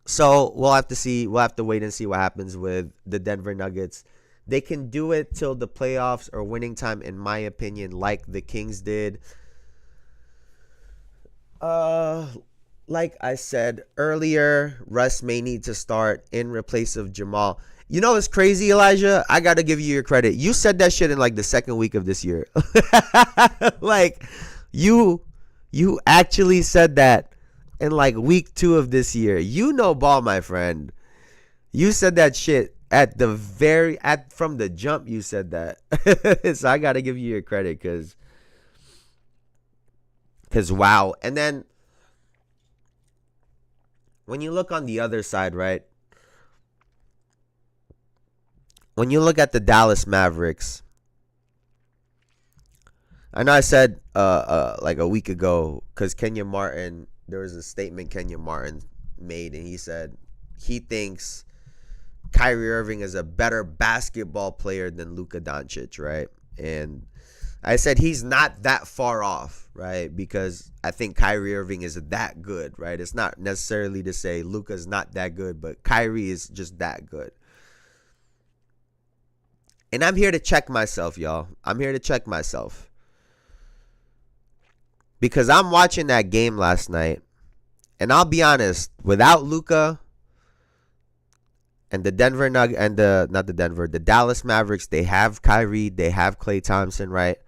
So we'll have to see. We'll have to wait and see what happens with the Denver Nuggets. They can do it till the playoffs or winning time, in my opinion, like the Kings did. Like I said earlier, Russ may need to start in replace of Jamal. You know what's crazy, Elijah? I got to give you your credit. You said that shit in like the second week of this year. Like, you actually said that in like week 2 of this year. You know ball, my friend. You said that shit from the jump. You said that. So I got to give you your credit because wow. And then when you look on the other side, right? When you look at the Dallas Mavericks, I know I said like a week ago, because Kenyon Martin, there was a statement Kenyon Martin made, and he said he thinks Kyrie Irving is a better basketball player than Luka Doncic, right? And I said he's not that far off, right? Because I think Kyrie Irving is that good, right? It's not necessarily to say Luka's not that good, but Kyrie is just that good. And I'm here to check myself, y'all. I'm here to check myself. Because I'm watching that game last night, and I'll be honest, without Luka and the Denver Nuggets and the Dallas Mavericks, they have Kyrie, they have Klay Thompson, right?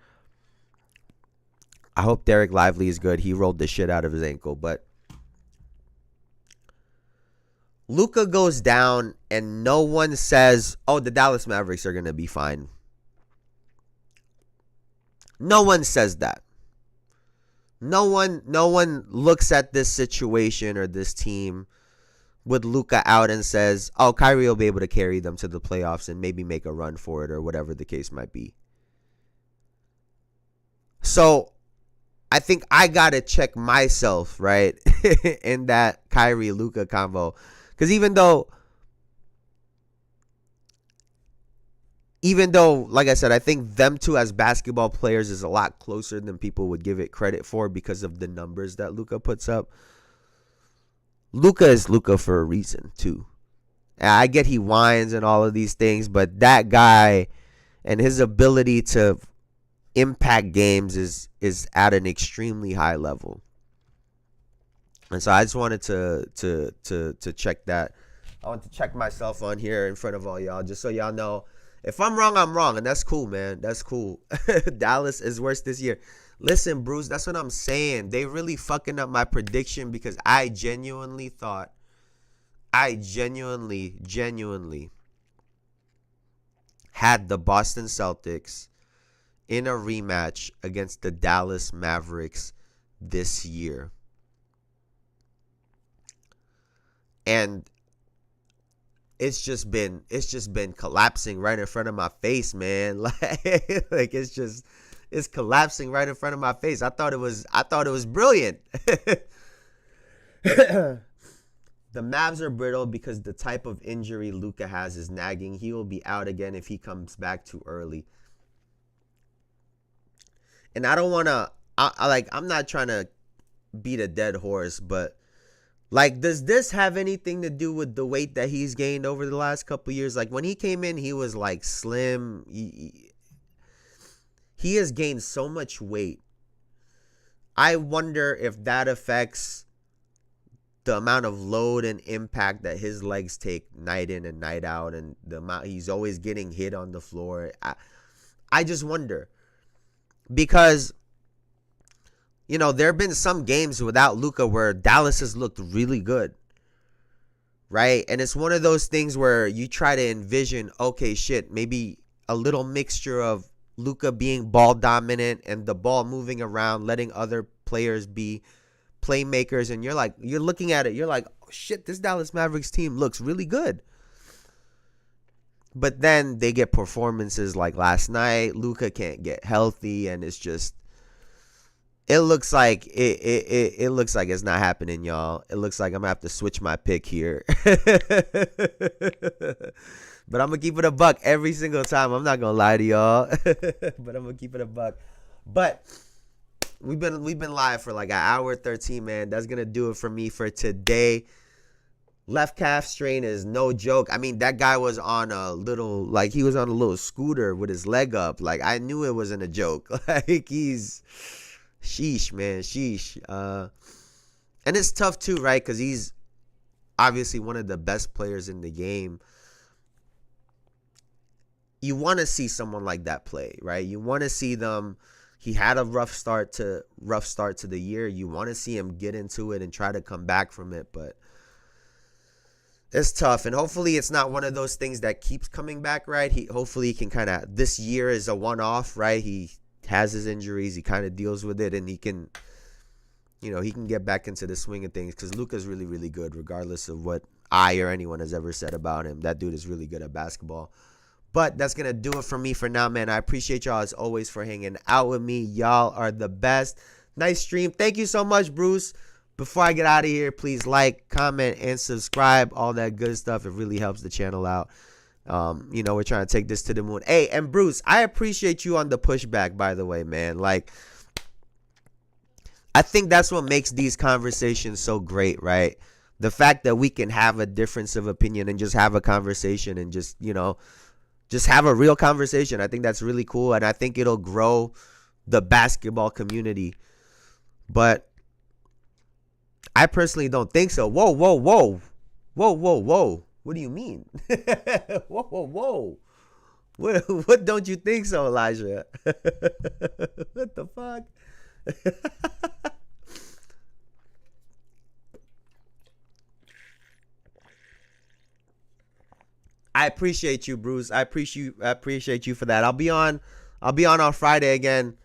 I hope Derek Lively is good. He rolled the shit out of his ankle, but Luka goes down and no one says, oh, the Dallas Mavericks are going to be fine. No one says that. No one looks at this situation or this team with Luka out and says, oh, Kyrie will be able to carry them to the playoffs and maybe make a run for it, or whatever the case might be. So I think I got to check myself, right, in that Kyrie-Luka convo. Because even though, like I said, I think them two as basketball players is a lot closer than people would give it credit for because of the numbers that Luka puts up. Luka is Luka for a reason, too. And I get he whines and all of these things, but that guy and his ability to impact games is at an extremely high level. And so I just wanted to check that. I want to check myself on here in front of all y'all, just so y'all know. If I'm wrong, I'm wrong, and that's cool, man. That's cool. Dallas is worse this year. Listen, Bruce, that's what I'm saying. They really fucking up my prediction because I genuinely had the Boston Celtics in a rematch against the Dallas Mavericks this year. And it's just been collapsing right in front of my face, man. Like it's is collapsing right in front of my face. I thought it was brilliant. The Mavs are brittle because the type of injury Luka has is nagging. He will be out again if he comes back too early. And I don't want to, I'm not trying to beat a dead horse, but like, does this have anything to do with the weight that he's gained over the last couple years? Like, when he came in, he was like slim. He has gained so much weight. I wonder if that affects the amount of load and impact that his legs take night in and night out, and the amount he's always getting hit on the floor. I just wonder, because there have been some games without Luka where Dallas has looked really good, right? And it's one of those things where you try to envision, okay, shit, maybe a little mixture of Luka being ball dominant and the ball moving around, letting other players be playmakers, and you're looking at it, you're like, oh, shit, this Dallas Mavericks team looks really good. But then they get performances like last night. Luka can't get healthy, and it's just, it looks like it looks like it's not happening, y'all. It looks like I'm gonna have to switch my pick here. But I'm gonna keep it a buck every single time. I'm not gonna lie to y'all. But I'm gonna keep it a buck. But we've been live for like an hour 13, man. That's gonna do it for me for today. Left calf strain is no joke. I mean, that guy was on a little scooter with his leg up. Like, I knew it wasn't a joke. Like, he's sheesh, man, sheesh. And it's tough too, right? Because he's obviously one of the best players in the game. You want to see someone like that play, right? You want to see them. He had a rough start to the year. You want to see him get into it and try to come back from it, but it's tough. And hopefully it's not one of those things that keeps coming back, right? Hopefully he can kind of, this year is a one-off, right? He has his injuries, he kind of deals with it, and he can get back into the swing of things, because Luka's really, really good, regardless of what I or anyone has ever said about him. That dude is really good at basketball. But that's going to do it for me for now, man. I appreciate y'all as always for hanging out with me. Y'all are the best. Nice stream. Thank you so much, Bruce. Before I get out of here, please like, comment, and subscribe. All that good stuff. It really helps the channel out. We're trying to take this to the moon. Hey, and Bruce, I appreciate you on the pushback, by the way, man. Like, I think that's what makes these conversations so great, right? The fact that we can have a difference of opinion and just have a conversation and just have a real conversation. I think that's really cool, and I think it'll grow the basketball community. But I personally don't think so. Whoa. What do you mean? Whoa. What don't you think so, Elijah? What the fuck? I appreciate you, Bruce. I appreciate you for that. I'll be on Friday again.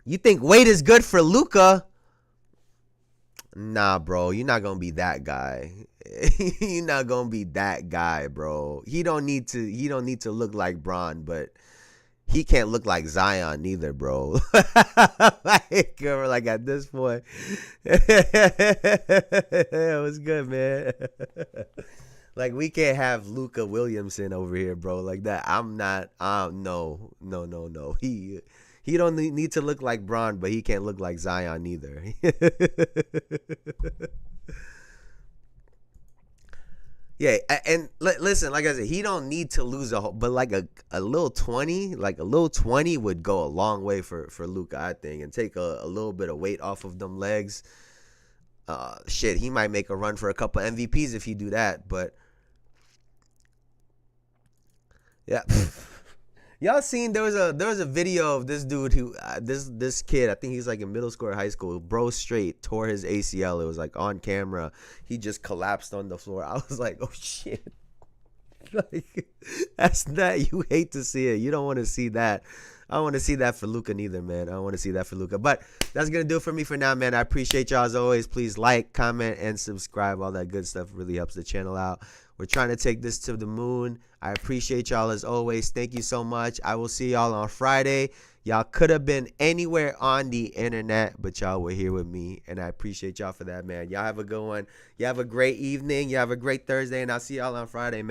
You think weight is good for Luka? Nah, bro. You're not gonna be that guy. You're not gonna be that guy, bro. He don't need to look like Bron, but he can't look like Zion neither, bro. like at this point. It was good, man. Like, we can't have Luka Williamson over here, bro. Like that. No. He don't need to look like Bron, but he can't look like Zion either. Yeah, and listen, like I said, he don't need to lose a whole, but like a little 20, would go a long way for Luka, I think, and take a little bit of weight off of them legs. Shit, he might make a run for a couple MVPs if he do that, but yeah. Y'all seen there was a video of this dude who this kid, I think he's like in middle school or high school, bro straight tore his ACL. It was like on camera. He just collapsed on the floor. I was like, oh shit. Like, that's not, you hate to see it. You don't want to see that. I don't want to see that for Luka neither, man. I don't want to see that for Luka. But that's going to do it for me for now, man. I appreciate y'all as always. Please like, comment, and subscribe. All that good stuff really helps the channel out. We're trying to take this to the moon. I appreciate y'all as always. Thank you so much. I will see y'all on Friday. Y'all could have been anywhere on the internet, but y'all were here with me, and I appreciate y'all for that, man. Y'all have a good one. You have a great evening. You have a great Thursday, and I'll see y'all on Friday, man.